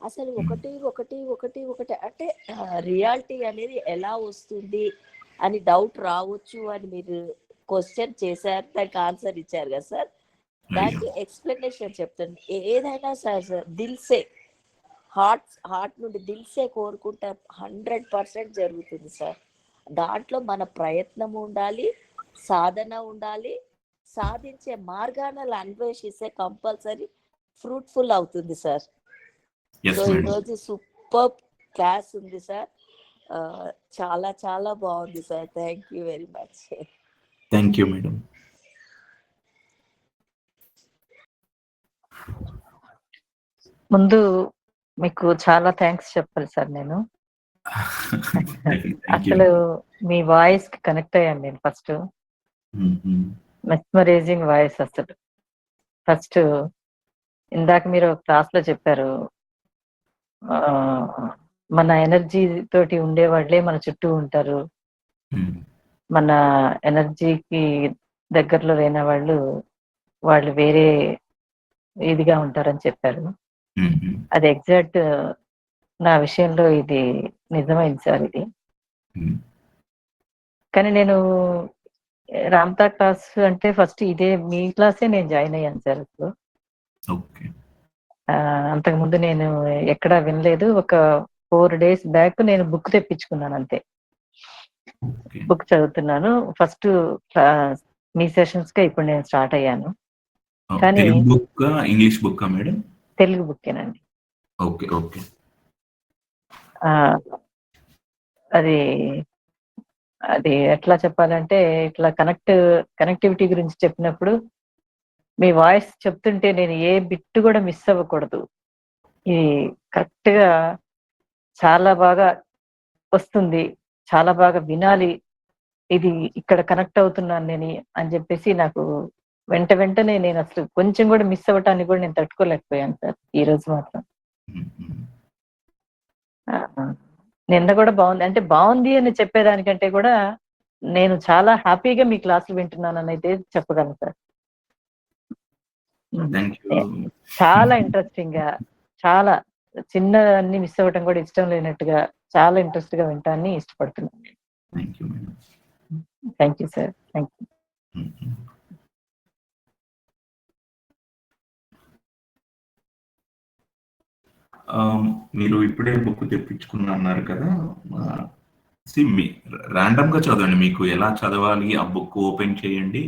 అసలు ఒకటి ఒకటి ఒకటి ఒకటి అంటే రియాలిటీ అనేది ఎలా వస్తుంది అని డౌట్ రావచ్చు అని మీరు క్వశ్చన్ చేశారు, దానికి ఆన్సర్ ఇచ్చారు కదా సార్. దానికి ఎక్స్ప్లెనేషన్ చెప్తాను. ఏదైనా సార్ దిల్సే హార్ట్ నుండి దిల్సే కోరుకుంటే 100% జరుగుతుంది సార్. దాంట్లో మన ప్రయత్నం ఉండాలి, సాధన ఉండాలి, సాధించే మార్గాలను అన్వేషిస్తే కంపల్సరీ ఫ్రూట్ఫుల్ అవుతుంది సార్. సో ఈరోజు సూపర్ క్లాస్ ఉంది సార్. చాలా చాలా బాగుంది sir. Thank you very much. Thank you madam. ముందు మీకు చాలా థ్యాంక్స్ చెప్పాలి సార్. నేను అసలు మీ వాయిస్ కి కనెక్ట్ అయ్యాను నేను ఫస్ట్. మెస్మరైజింగ్ వాయిస్ అసలు. ఫస్ట్ ఇందాక మీరు క్లాస్ లో చెప్పారు, మన ఎనర్జీ తోటి ఉండే వాళ్ళే మన చుట్టూ ఉంటారు, మన ఎనర్జీకి దగ్గరలో లేని వాళ్ళు వేరే ఇదిగా ఉంటారని చెప్పారు. అది ఎగ్జాక్ట్ నా విషయంలో ఇది నిజమైంది సార్. ఇది కానీ నేను రామ్తా క్లాస్ అంటే ఫస్ట్ ఇదే మీ క్లాసే నేను జాయిన్ అయ్యాను సార్. ఇప్పుడు అంతకుముందు నేను ఎక్కడా వినలేదు. ఒక 4 days బ్యాక్ నేను బుక్ తెప్పించుకున్నాను అంతే. బుక్ చదువుతున్నాను. ఫస్ట్ మీ సెషన్స్ గా ఇప్పుడు నేను స్టార్ట్ అయ్యాను. కానీ ఇంగ్లీష్ బుక్ మేడం? తెలుగు బుక్కేనండి. Okay okay. అది ఎట్లా చెప్పాలంటే, ఇట్లా కనెక్టివిటీ గురించి చెప్పినప్పుడు మీ వాయిస్ చెప్తుంటే నేను ఏ బిట్ కూడా మిస్ అవ్వకూడదు. ఇది కరెక్ట్ గా చాలా బాగా వస్తుంది, చాలా బాగా వినాలి, ఇది ఇక్కడ కనెక్ట్ అవుతున్నాను నేను అని చెప్పేసి నాకు వెంటనే నేను అసలు కొంచెం కూడా మిస్ అవ్వటానికి కూడా నేను తట్టుకోలేకపోయాను సార్ ఈ రోజు మాత్రం. నిన్న కూడా బాగుంది. అంటే బాగుంది అని చెప్పేదానికంటే కూడా నేను చాలా హ్యాపీగా మీ క్లాసులు వింటున్నానని అయితే చెప్పగలను సార్. చాలా ఇంట్రెస్టింగ్ గా, చాలా చిన్న అన్ని మిస్ అవ్వటం కూడా ఇష్టం లేనట్టుగా చాలా ఇంట్రెస్ట్ గా వింటాన్ని ఇష్టపడుతున్నాను. Thank you sir. Thank you. మీరు ఇప్పుడే బుక్ తెప్పించుకున్నా అన్నారు కదా, ర్యాండమ్ గా చదవండి. మీకు ఎలా చదవాలి ఆ బుక్ ఓపెన్ చేయండి,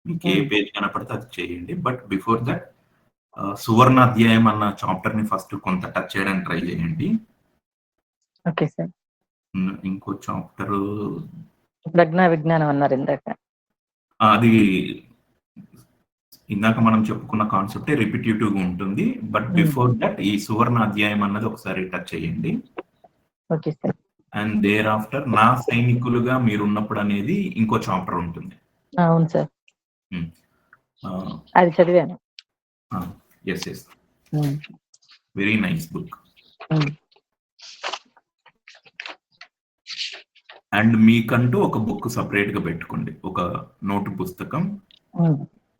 మీకు ఏ పేజ్ కనపడితే అది చేయండి. బట్ బిఫోర్ దట్ సువర్ణ అధ్యాయం అన్న చాప్టర్ ని ఫస్ట్ కొంత టచ్ చేయడానికి ట్రై చేయండి. Okay sir. ఇంకో చాప్టర్ ప్రజ్ఞా విజ్ఞానం అన్నారు ఇందాక. అది ఇందాక మనం చెప్పుకున్న కాన్సెప్టే రిపిటేటివ్ గా ఉంటుంది. బట్ బిఫోర్ దట్ ఈ సువర్ణ అధ్యాయం అన్నది ఒకసారి టచ్ చేయండి. Okay sir. And thereafter నా సైనికులుగా మీరున్నప్పుడు అనేది ఇంకో చాప్టర్ ఉంటుంది. అవును సార్, అది చదివాను. Yes yes, very nice book. And మీకంటూ ఒక బుక్ సపరేట్ గా పెట్టుకోండి, ఒక నోటు పుస్తకం.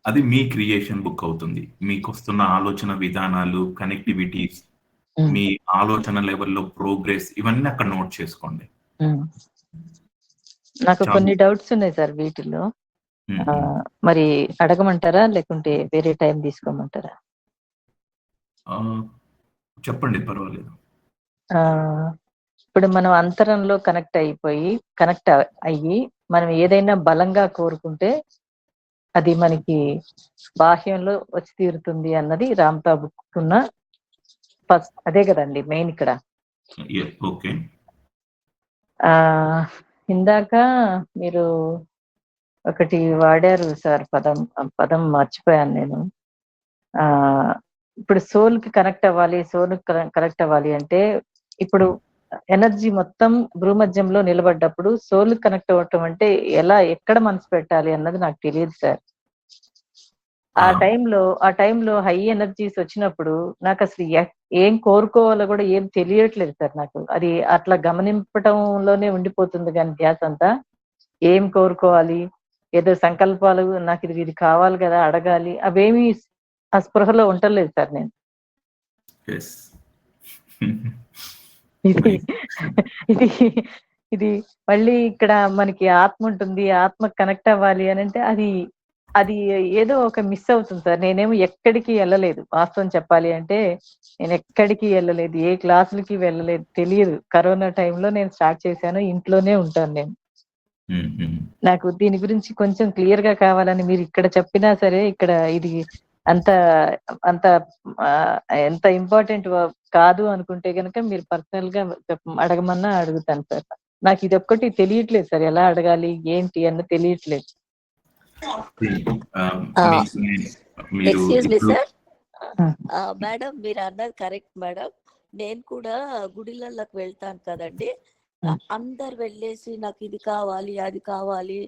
అది మీ క్రియేషన్ బుక్ అవుతుంది. మీకు వస్తున్న ఆలోచన విధానాలు, కనెక్టివిటీస్, మీ ఆలోచన లెవెల్లో ప్రోగ్రెస్, ఇవన్నీ అక్కడ నోట్ చేసుకోండి. నాకు కొన్ని డౌట్స్ ఉన్నాయి సార్ వీటిలో. మరి అడగమంటారా లేకుంటే వేరే టైం తీసుకోమంటారా? చెప్పండి, పర్వాలేదు. ఇప్పుడు మనం అంతరంలో కనెక్ట్ అయ్యి మనం ఏదైనా బలంగా కోరుకుంటే అది మనకి బాహ్యంలో వచ్చి తీరుతుంది అన్నది రామ్తాబుకున్న అదే కదండి మెయిన్ ఇక్కడ. ఓకే. ఇందాక మీరు ఒకటి వాడారు సార్, పదం మర్చిపోయాను నేను. ఇప్పుడు సోల్ కి కనెక్ట్ అవ్వాలి అంటే ఇప్పుడు ఎనర్జీ మొత్తం భూమధ్యంలో నిలబడ్డప్పుడు సోల్ కనెక్ట్ అవ్వటం అంటే ఎక్కడ మనసు పెట్టాలి అన్నది నాకు తెలియదు సార్. ఆ టైంలో హై ఎనర్జీస్ వచ్చినప్పుడు నాకు అసలు ఏం కోరుకోవాలో కూడా ఏం తెలియట్లేదు సార్. నాకు అది అట్లా గమనింపటంలోనే ఉండిపోతుంది కానీ ధ్యాస అంతా ఏం కోరుకోవాలి, ఏదో సంకల్పాలు, నాకు ఇది కావాలి కదా, అడగాలి, అవేమీ ఆ స్పృహలో ఉండలేదు సార్ నేను. ఇది మళ్ళీ ఇక్కడ మనకి ఆత్మ ఉంటుంది, ఆత్మ కనెక్ట్ అవ్వాలి అని అంటే అది ఏదో ఒక మిస్ అవుతుంది సార్. నేనేమో ఎక్కడికి వెళ్ళలేదు, వాస్తవం చెప్పాలి అంటే నేను ఎక్కడికి వెళ్ళలేదు, ఏ క్లాసులకి వెళ్ళలేదు, తెలియదు. కరోనా టైంలో నేను స్టార్ట్ చేశాను, ఇంట్లోనే ఉంటాను నేను. నాకు దీని గురించి కొంచెం క్లియర్ గా కావాలని మీరు ఇక్కడ చెప్పినా సరే, ఇక్కడ ఇది అంత అంత ఎంత ఇంపార్టెంట్ కాదు అనుకుంటే గనక మీరు పర్సనల్ గా అడగమన్నా అడుగుతాను సార్. నాకు ఇది ఒక్కటి తెలియట్లేదు సార్, ఎలా అడగాలి ఏంటి అన్న తెలియట్లేదు. Excuse me sir. మేడం మీరు అన్నది కరెక్ట్ మేడం. నేను కూడా గుడిలలోకి వెళ్తాను కదండి, అందరు వెళ్ళేసి నాకు ఇది కావాలి అది కావాలి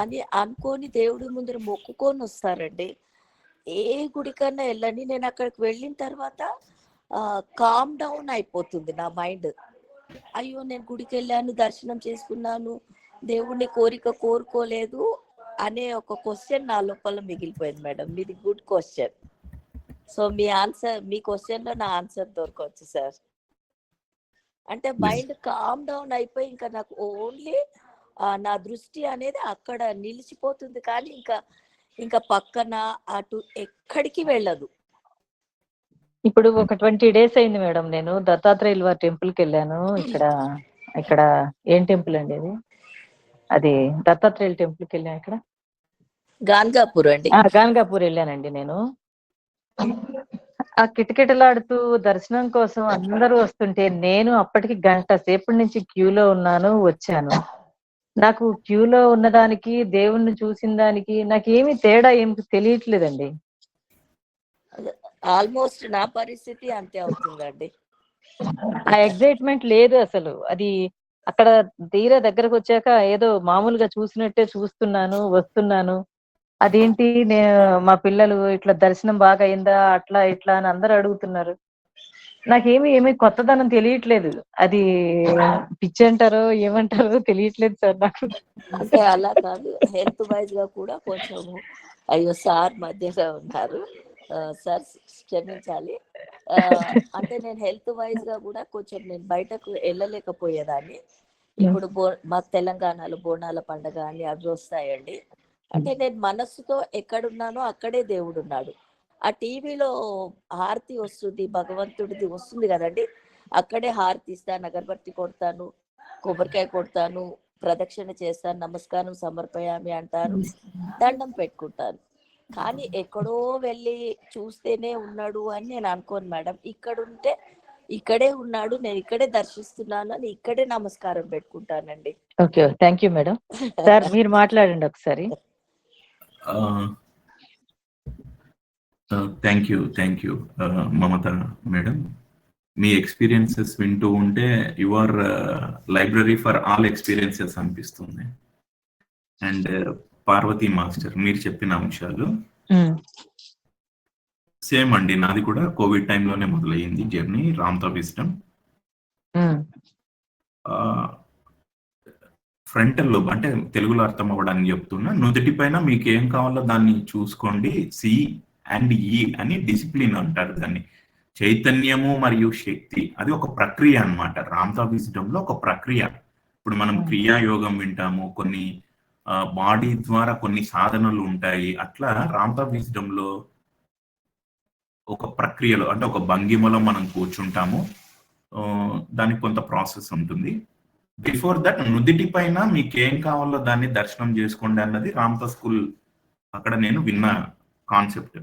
అని అనుకొని దేవుడి ముందర మొక్కుకొని వస్తారండి. ఏ గుడికన్నా వెళ్ళండి, నేను అక్కడికి వెళ్ళిన తర్వాత కామ్ డౌన్ అయిపోతుంది నా మైండ్. అయ్యో నేను గుడికి వెళ్ళాను, దర్శనం చేసుకున్నాను, దేవుడిని కోరుకోలేదు అనే ఒక క్వశ్చన్ నా లోపల మిగిలిపోయింది మేడం. మీది గుడ్ క్వశ్చన్. సో మీ క్వశ్చన్ లో నా ఆన్సర్ దొరకవచ్చు సార్. అంటే మైండ్ కామ్ డౌన్ అయిపోయి ఇంకా నాకు ఓన్లీ నా దృష్టి అనేది అక్కడ నిలిచిపోతుంది, కానీ ఇంకా పక్కన అటు ఎక్కడికి వెళ్ళదు. ఇప్పుడు ఒక 20 days అయింది మేడం, నేను దత్తాత్రేయుల వారి టెంపుల్ కి వెళ్ళాను. ఇక్కడ ఏం టెంపుల్ అండి అది దత్తాత్రేయుల టెంపుల్ కి వెళ్ళాను. ఇక్కడ గాన్గాపూర్ అండి. గాన్గాపూర్ వెళ్ళానండి నేను. ఆ కిటకిటలాడుతూ దర్శనం కోసం అందరూ వస్తుంటే నేను అప్పటికి గంట సేపటి నుంచి క్యూలో ఉన్నాను, వచ్చాను. నాకు క్యూలో ఉన్నదానికి దేవుణ్ణి చూసిన దానికి నాకు ఏమి తేడా తెలియట్లేదండి. ఆల్మోస్ట్ నా పరిస్థితి అంతే అవుతుందండి. ఆ ఎగ్జైట్మెంట్ లేదు అసలు. అది అక్కడ తీరా దగ్గరకు వచ్చాక ఏదో మామూలుగా చూసినట్టే చూస్తున్నాను, వస్తున్నాను. అదేంటి మా పిల్లలు ఇట్లా దర్శనం బాగా అయిందా, అట్లా ఇట్లా అని అందరూ అడుగుతున్నారు. నాకేమీ కొత్తదనం తెలియట్లేదు. అది పిచ్చి అంటారో ఏమంటారో తెలియట్లేదు సార్ నాకు. అంటే అలా కాదు, హెల్త్ వైజ్ గా కూడా కొంచెం అయ్యో సార్ మధ్యలో ఉన్నారు సార్, క్షమించాలి. అంటే నేను హెల్త్ వైజ్ గా కూడా కొంచెం నేను బయటకు వెళ్ళలేకపోయేదాన్ని. ఇప్పుడు మాకు తెలంగాణలో బోనాల పండుగ అని అవి వస్తాయండి. అంటే నేను మనస్సుతో ఎక్కడున్నానో అక్కడే దేవుడు ఉన్నాడు. ఆ టీవీలో హారతి వస్తుంది, భగవంతుడిది వస్తుంది కదండి, అక్కడే హారతి ఇస్తాను, అగరబత్తి కొడతాను, కొబ్బరికాయ కొడతాను, ప్రదక్షిణ చేస్తాను, నమస్కారం సమర్పయామి అంటాను, దండం పెట్టుకుంటాను. కానీ ఎక్కడో వెళ్ళి చూస్తేనే ఉన్నాడు అని నేను అనుకోను మేడం. ఇక్కడుంటే ఇక్కడే ఉన్నాడు, నేను ఇక్కడే దర్శిస్తున్నాను అని ఇక్కడే నమస్కారం పెట్టుకుంటానండి. Okay, thank you madam. Sir మీరు మాట్లాడండి ఒకసారి. Thank you Mamata madam. మీ ఎక్స్పీరియన్సెస్ వింటూ ఉంటే your library for all experiences అనిపిస్తుంది. అండ్ పార్వతీ మాస్టర్ మీరు చెప్పిన అంశాలు సేమ్ అండి. నాది కూడా కోవిడ్ టైంలోనే మొదలయ్యింది journey, Ramtha wisdom. Frontal lobe అంటే తెలుగులో అర్థం అవ్వడానికి చెప్తున్నా, నుదుటి పైన మీకు ఏం కావాలో దాన్ని చూసుకోండి. సి అండ్ ఈ అని డిసిప్లిన్ అంటారు దాన్ని. చైతన్యము మరియు శక్తి, అది ఒక ప్రక్రియ అన్నమాట. రామ్తా విజ్డమ్ లో ఒక ప్రక్రియ. ఇప్పుడు మనం క్రియాయోగం వింటాము, కొన్ని బాడీ ద్వారా కొన్ని సాధనలు ఉంటాయి. అట్లా రామ్తా విజ్డమ్ లో ఒక ప్రక్రియలో అంటే ఒక భంగిమలో మనం కూర్చుంటాము. దానికి కొంత ప్రాసెస్ ఉంటుంది. బిఫోర్ దట్ నుదిటి పైన మీకు ఏం కావాలో దాన్ని దర్శనం చేసుకోండి అన్నది రామ్తా స్కూల్ అక్కడ నేను విన్న కాన్సెప్ట్.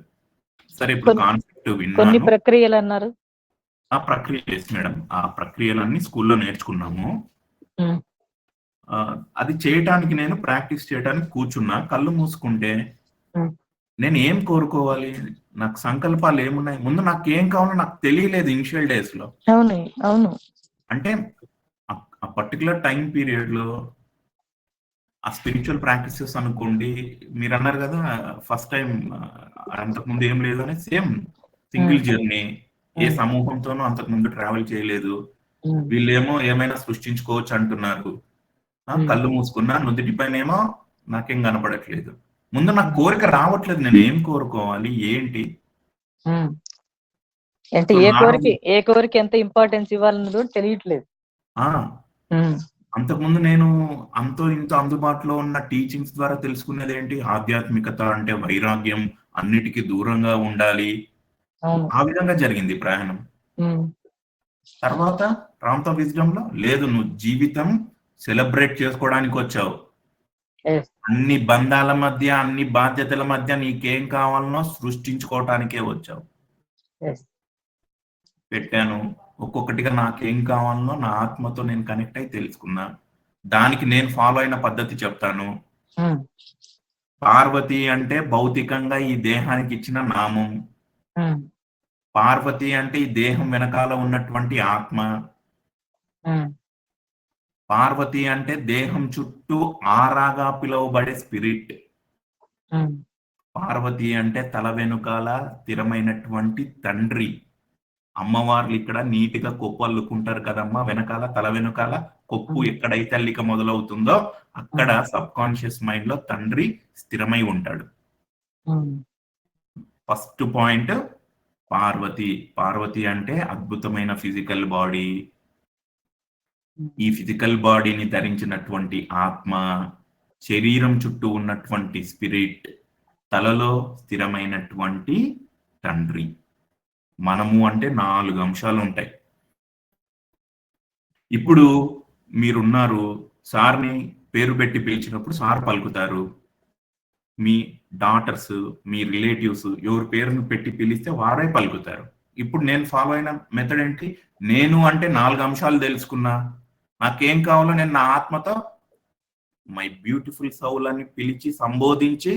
సరే, ఇప్పుడు కాన్సెప్ట్ కొన్ని విన్నాను. ప్రక్రియలు అన్నారు. ఆ ప్రక్రియ మేడం, ఆ ప్రక్రియలన్నీ స్కూల్లో నేర్చుకున్నాము. ఉమ్, అది చేయటానికి నేను ప్రాక్టీస్ చేయడానికి కూర్చున్నా. కళ్ళు మూసుకుంటే ఉమ్, నేను ఏం కోరుకోవాలి, నాకు సంకల్పాలు ఏమున్నాయి, ముందు నాకు ఏం కావాలో నాకు తెలియలేదు ఇనిషియల్ డేస్ లో. అవును అవును. అంటే ఆ పర్టికులర్ టైం పీరియడ్ లో ఆ స్పిరిచువల్ ప్రాక్టీసెస్ అనుకోండి, మీరు అన్నారు కదా ఫస్ట్ టైం అంతకుముందు ఏం లేదు అని, సేమ్ సింగిల్ జర్నీ, ఏ సమూహంతోనూ అంతకుముందు ట్రావెల్ చేయలేదు. ఉమ్, వీళ్ళేమో ఏమైనా సృష్టించుకోవచ్చు అంటున్నారు. కళ్ళు మూసుకున్నా, నుదుటి పైన ఏమో నాకేం కనపడట్లేదు. ముందు నాకు కోరిక రావట్లేదు, నేను ఏం కోరుకోవాలి ఏంటి. ఉమ్. అంటే సో ఏ కోరిక ఎంత ఇంపార్టెన్స్ ఇవ్వాలన్నది కూడా తెలియట్లేదు. ఉమ్, అంతకుముందు నేను అంతో ఇంతో అందుబాటులో ఉన్న టీచింగ్స్ ద్వారా తెలుసుకునేది ఏంటి, ఆధ్యాత్మికత అంటే వైరాగ్యం, అన్నిటికీ దూరంగా ఉండాలి. అవును. ఆ విధంగా జరిగింది ప్రయాణం. ఉమ్, తర్వాత రామ్తా విజ్డమ్ లో లేదు, నువ్వు జీవితం సెలబ్రేట్ చేసుకోవడానికి వచ్చావు. yes, అన్ని బంధాల మధ్య, అన్ని బాధ్యతల మధ్య నీకేం కావాలనో సృష్టించుకోవటానికే వచ్చావు. yes. పెట్టాను ఒక్కొక్కటిగా, నాకేం కావాలనో నా ఆత్మతో నేను కనెక్ట్ అయి తెలుసుకున్నా. దానికి నేను ఫాలో అయిన పద్ధతి చెప్తాను. ఉమ్, పార్వతి అంటే భౌతికంగా ఈ దేహానికి ఇచ్చిన నామం. ఉమ్, పార్వతి అంటే ఈ దేహం వెనకాల ఉన్నటువంటి ఆత్మ. ఉమ్, పార్వతి అంటే దేహం చుట్టూ ఆరాగా పిలువబడే స్పిరిట్. ఉమ్, పార్వతి అంటే తల వెనుకాల స్థిరమైనటువంటి తండ్రి. అమ్మవార్లు ఇక్కడ నీటిగా కొప్పు అల్లుకుంటారు కదమ్మా, వెనకాల తల వెనుకాల కొప్పు ఎక్కడైతే అల్లిక మొదలవుతుందో అక్కడ సబ్ కాన్షియస్ మైండ్ లో తండ్రి స్థిరమై ఉంటాడు. ఉమ్, ఫస్ట్ పాయింట్ పార్వతి. పార్వతి అంటే అద్భుతమైన ఫిజికల్ బాడీ. ఈ ఫిజికల్ బాడీని ధరించినటువంటి ఆత్మ, శరీరం చుట్టూ ఉన్నటువంటి స్పిరిట్, తలలో స్థిరమైనటువంటి తండ్రి. మనము అంటే 4 అంశాలు ఉంటాయి. ఇప్పుడు మీరున్నారు, సార్ని పేరు పెట్టి పిలిచినప్పుడు సార్ పలుకుతారు. మీ డాటర్స్, మీ రిలేటివ్స్ ఎవరి పేరును పెట్టి పిలిస్తే వారే పలుకుతారు. ఇప్పుడు నేను ఫాలో అయిన మెథడ్ ఏంటి, నేను అంటే 4 అంశాలు తెలుసుకున్నా, నాకేం కావాలో నేను నా ఆత్మతో మై బ్యూటిఫుల్ సౌల్ అని పిలిచి సంబోధించి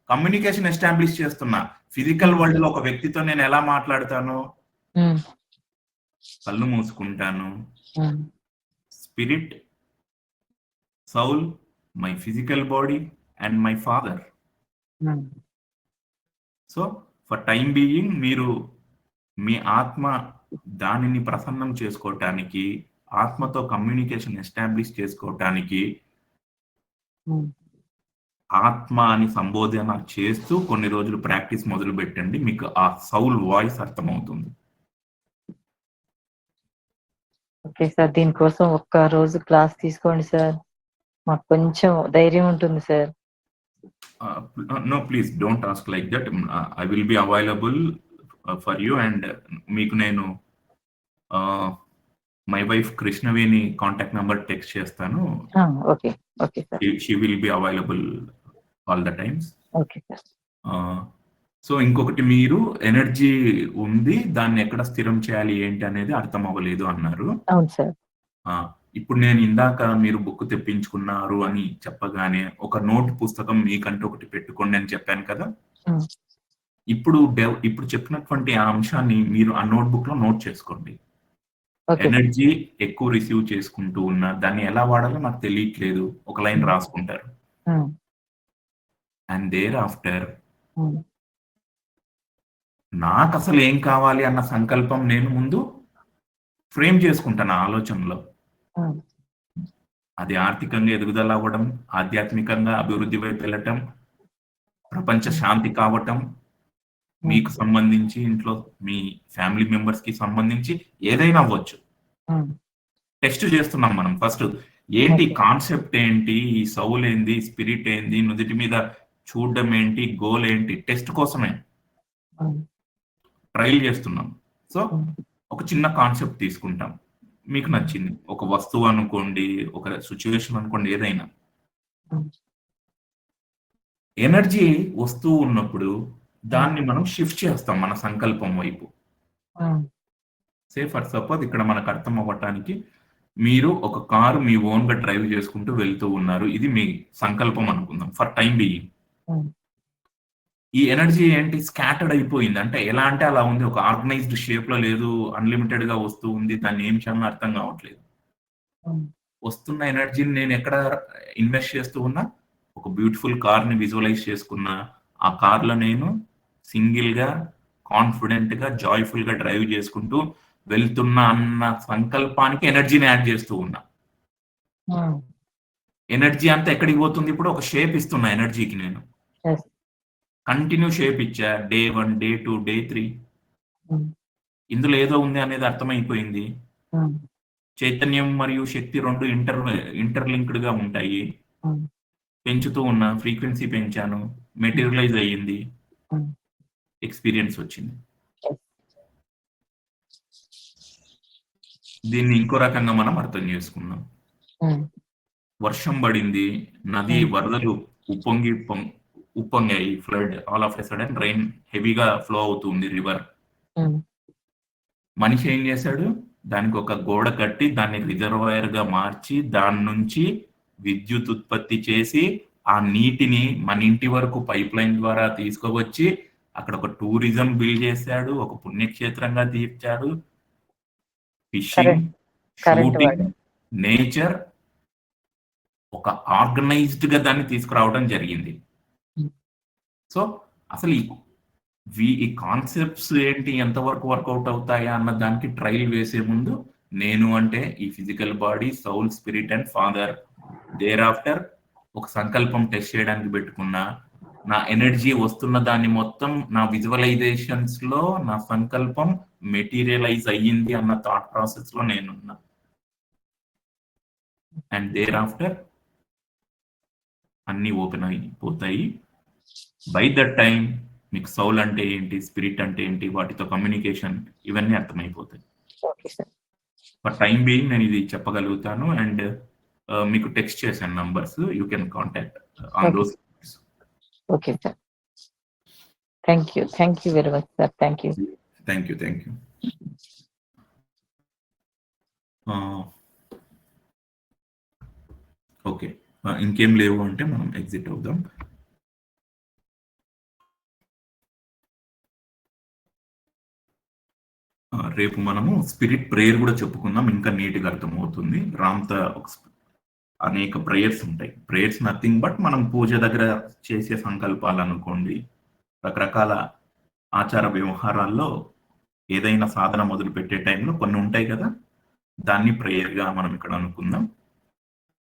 కమ్యూనికేషన్ ఎస్టాబ్లిష్ చేస్తున్నా. ఫిజికల్ వరల్డ్ లో ఒక వ్యక్తితో నేను ఎలా మాట్లాడతాను, కళ్ళు మూసుకుంటాను, spirit, soul, my physical body and my father. So for time being మీరు మీ ఆత్మ దానిని ప్రసన్నం చేసుకోవటానికి, ఆత్మతో కమ్యూనికేషన్ ఎస్టాబ్లిష్ చేసుకోవటానికి ఆత్మ అని సంబోధన చేస్తూ కొన్ని రోజులు ప్రాక్టీస్ మొదలు పెట్టండి. మీకు ఆ సౌల్ వాయిస్ అర్థమవుతుంది. ఓకే సార్, దీనికోసం ఒక్క రోజు క్లాస్ తీసుకోండి సార్, మాకు కొంచెం ధైర్యం ఉంటుంది sir. No, please don't ask like that. I will be available for you, and మీకు నేను my wife Krishnaveni contact number text చేస్తాను. Okay okay sir. She will be available all the times. Okay sir. So ఇంకొకటి, మీరు energy ఉంది, దాన్ని ఎక్కడ స్థిరం చేయాలి ఏంటి అనేది అర్థం అవ్వలేదు అన్నారు. అవును సార్. ఇప్పుడు నేను ఇందాక మీరు బుక్ తెప్పించుకున్నారు అని చెప్పగానే ఒక నోట్ పుస్తకం మీకంటే ఒకటి పెట్టుకోండి అని చెప్పాను కదా. ఇప్పుడు చెప్పినటువంటి ఆ అంశాన్ని మీరు ఆ నోట్ బుక్ లో నోట్ చేసుకోండి. ఎనర్జీ ఎక్కువ రిసీవ్ చేసుకుంటూ ఉన్నా, దాన్ని ఎలా వాడాలో నాకు తెలియట్లేదు, ఒక లైన్ రాసుకుంటారు. అండ్ దేర్ ఆఫ్టర్ నాకు అసలు ఏం కావాలి అన్న సంకల్పం నేను ముందు ఫ్రేమ్ చేసుకుంటాను ఆలోచనలో. అది ఆర్థికంగా ఎదుగుదల అవ్వడం, ఆధ్యాత్మికంగా అభివృద్ధి వైపు వెళ్ళటం, ప్రపంచ శాంతి కావటం, మీకు సంబంధించి ఇంట్లో మీ ఫ్యామిలీ మెంబర్స్ కి సంబంధించి ఏదైనా అవ్వచ్చు. టెస్ట్ చేస్తున్నాం మనం ఫస్ట్, ఏంటి Okay. కాన్సెప్ట్ ఏంటి, ఈ సౌల్ ఏంది, స్పిరిట్ ఏంది, నుదుటి మీద చూడడం ఏంటి, గోల్ ఏంటి, టెస్ట్ కోసమే ట్రయల్ చేస్తున్నాం. సో ఒక చిన్న కాన్సెప్ట్ తీసుకుంటాం, మీకు నచ్చింది, ఒక వస్తువు అనుకోండి, ఒక సిచ్యువేషన్ అనుకోండి, ఏదైనా ఎనర్జీ వస్తువు ఉన్నప్పుడు దాన్ని మనం షిఫ్ట్ చేస్తాం మన సంకల్పం వైపు. సే ఫర్ సపోజ్ ఇక్కడ మనకు అర్థం అవ్వటానికి, మీరు ఒక కారు మీ ఓన్ గా డ్రైవ్ చేసుకుంటూ వెళ్తూ ఉన్నారు, ఇది మీ సంకల్పం అనుకుందాం ఫర్ టైం బీయింగ్. ఈ ఎనర్జీ ఏంటి, స్కాటర్డ్ అయిపోయింది, అంటే ఎలా అంటే అలా ఉంది, ఒక ఆర్గనైజ్డ్ షేప్ లో లేదు, అన్లిమిటెడ్ గా వస్తూ ఉంది, దాన్ని ఏం చేయాలో అర్థం కావట్లేదు. వస్తున్న ఎనర్జీని నేను ఎక్కడ ఇన్వెస్ట్ చేస్తూ ఉన్నా, ఒక బ్యూటిఫుల్ కార్ ని విజువలైజ్ చేసుకున్నా, ఆ కార్ లో నేను సింగిల్ గా కాన్ఫిడెంట్ గా జాయ్ఫుల్ గా డ్రైవ్ చేసుకుంటూ వెళ్తున్నా అన్న సంకల్పానికి ఎనర్జీని యాడ్ చేస్తూ ఉన్నా. ఎనర్జీ అంతా ఎక్కడికి పోతుంది, ఇప్పుడు ఒక షేప్ ఇస్తున్నా ఎనర్జీకి, నేను కంటిన్యూ షేప్ ఇచ్చా, డే 1, డే 2, డే 3. ఇందులో ఏదో ఉంది అనేది అర్థమైపోయింది. చైతన్యం మరియు శక్తి రెండు ఇంటర్లింక్డ్ గా ఉంటాయి. పెంచుతూ ఉన్నా, ఫ్రీక్వెన్సీ పెంచాను, మెటీరియలైజ్ అయ్యింది, ఎక్స్పీరియన్స్ వచ్చింది. దీన్ని ఇంకో రకంగా మనం అర్థం చేసుకున్నాం. వర్షం పడింది, నది వరదలు ఉప్పొంగాయి, flood, all of a sudden rain హెవీగా ఫ్లో అవుతుంది రివర్. మనిషి ఏం చేశాడు, దానికి ఒక గోడ కట్టి దాన్ని రిజర్వాయర్ గా మార్చి దాని నుంచి విద్యుత్ ఉత్పత్తి చేసి ఆ నీటిని మన ఇంటి వరకు పైప్ లైన్ ద్వారా తీసుకువచ్చి అక్కడ ఒక టూరిజం బిల్డ్ చేశాడు, ఒక పుణ్యక్షేత్రంగా తీర్చాడు. ఫిషింగ్, షూటింగ్, నేచర్, ఒక ఆర్గనైజ్డ్ గా దాన్ని తీసుకురావడం జరిగింది. సో అసలు ఈ కాన్సెప్ట్స్ ఏంటి, ఎంతవరకు వర్కౌట్ అవుతాయా అన్న దానికి ట్రయల్ వేసే ముందు నేను అంటే ఈ physical body, soul, spirit and father, thereafter ఒక సంకల్పం టెస్ట్ చేయడానికి పెట్టుకున్నా, నా ఎనర్జీ వస్తున్న దాన్ని మొత్తం నా విజువలైజేషన్స్ లో నా సంకల్పం మెటీరియలైజ్ అయ్యింది అన్న థాట్ ప్రాసెస్ లో నేనున్నా. అండ్ దేర్ ఆఫ్టర్ అన్ని ఓపెన్ అయిపోతాయి. బై దట్ టైం మీకు సౌల్ అంటే ఏంటి, స్పిరిట్ అంటే ఏంటి, వాటితో కమ్యూనికేషన్, ఇవన్నీ అర్థమైపోతాయి. ఫర్ టైం బీయింగ్ నేను ఇది చెప్పగలుగుతాను. అండ్ మీకు టెక్స్ట్ చేశాను numbers, you can contact on those. Okay sir, thank you very much sir, thank you. Okay, ఇంకేం లేవు అంటే మనం ఎగ్జిట్ అవుదాం. రేపు మనము స్పిరిట్ ప్రేయర్ కూడా చెప్పుకుందాం, ఇంకా నీట్గా అర్థమవుతుంది. రామ్త అనేక ప్రేయర్స్ ఉంటాయి. ప్రేయర్స్ నథింగ్ బట్ మనం పూజ దగ్గర చేసే సంకల్పాలు అనుకోండి, రకరకాల ఆచార వ్యవహారాల్లో ఏదైనా సాధన మొదలు పెట్టే టైంలో కొన్ని ఉంటాయి కదా, దాన్ని ప్రేయర్గా మనం ఇక్కడ అనుకుందాం.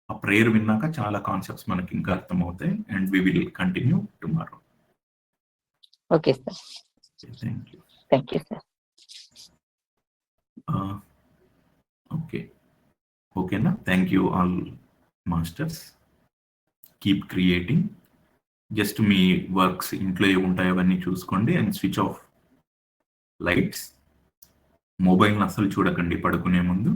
ఆ ప్రేయర్ విన్నాక చాలా కాన్సెప్ట్స్ మనకి ఇంకా అర్థమవుతాయి. And we will continue tomorrow. Okay sir, thank you sir. ఓకేనా, thank you all masters. Keep creating. Just మీ వర్క్స్ ఇంట్లో ఏముంటాయో అవన్నీ చూసుకోండి. And switch off lights. మొబైల్ని అసలు చూడకండి పడుకునే ముందు.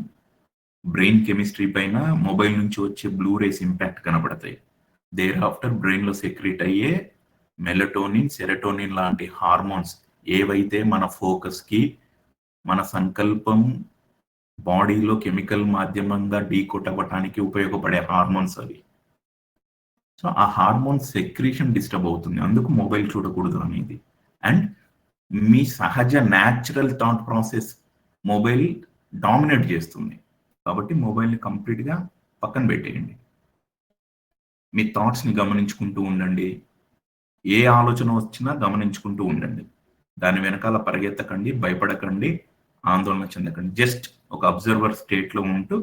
బ్రెయిన్ కెమిస్ట్రీ పైన మొబైల్ నుంచి వచ్చే బ్లూ రేస్ ఇంపాక్ట్ కనబడతాయి. దేర్ ఆఫ్టర్ బ్రెయిన్లో సెక్రెట్ అయ్యే మెలటోనిన్, సెరటోనిన్ లాంటి హార్మోన్స్ ఏవైతే మన ఫోకస్కి, మన సంకల్పం బాడీలో కెమికల్ మాధ్యమంగా డీకోట్ అవ్వటానికి ఉపయోగపడే హార్మోన్స్ అవి. సో ఆ హార్మోన్ సెక్రీషన్ డిస్టర్బ్ అవుతుంది, అందుకు మొబైల్ చూడకూడదు అనేది. అండ్ మీ సహజ natural thought process mobile dominate చేస్తుంది, కాబట్టి మొబైల్ని కంప్లీట్గా పక్కన పెట్టేయండి. మీ థాట్స్ని గమనించుకుంటూ ఉండండి. ఏ ఆలోచన వచ్చినా గమనించుకుంటూ ఉండండి. దాని వెనకాల పరిగెత్తకండి, భయపడకండి, ఆందోళన చెందకండి. జస్ట్ ఒక అబ్జర్వర్ స్టేట్లో ఉంటూ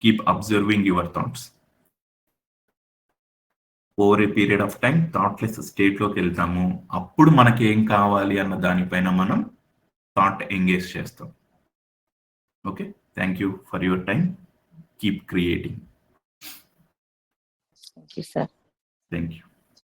keep observing your thoughts. Over a period of time thoughtless స్టేట్లోకి వెళ్తాము. అప్పుడు మనకి ఏం కావాలి అన్న దానిపైన మనం థాట్ ఎంగేజ్ చేస్తాం. Okay, thank you for your time. Keep creating. Thank you sir. Thank you.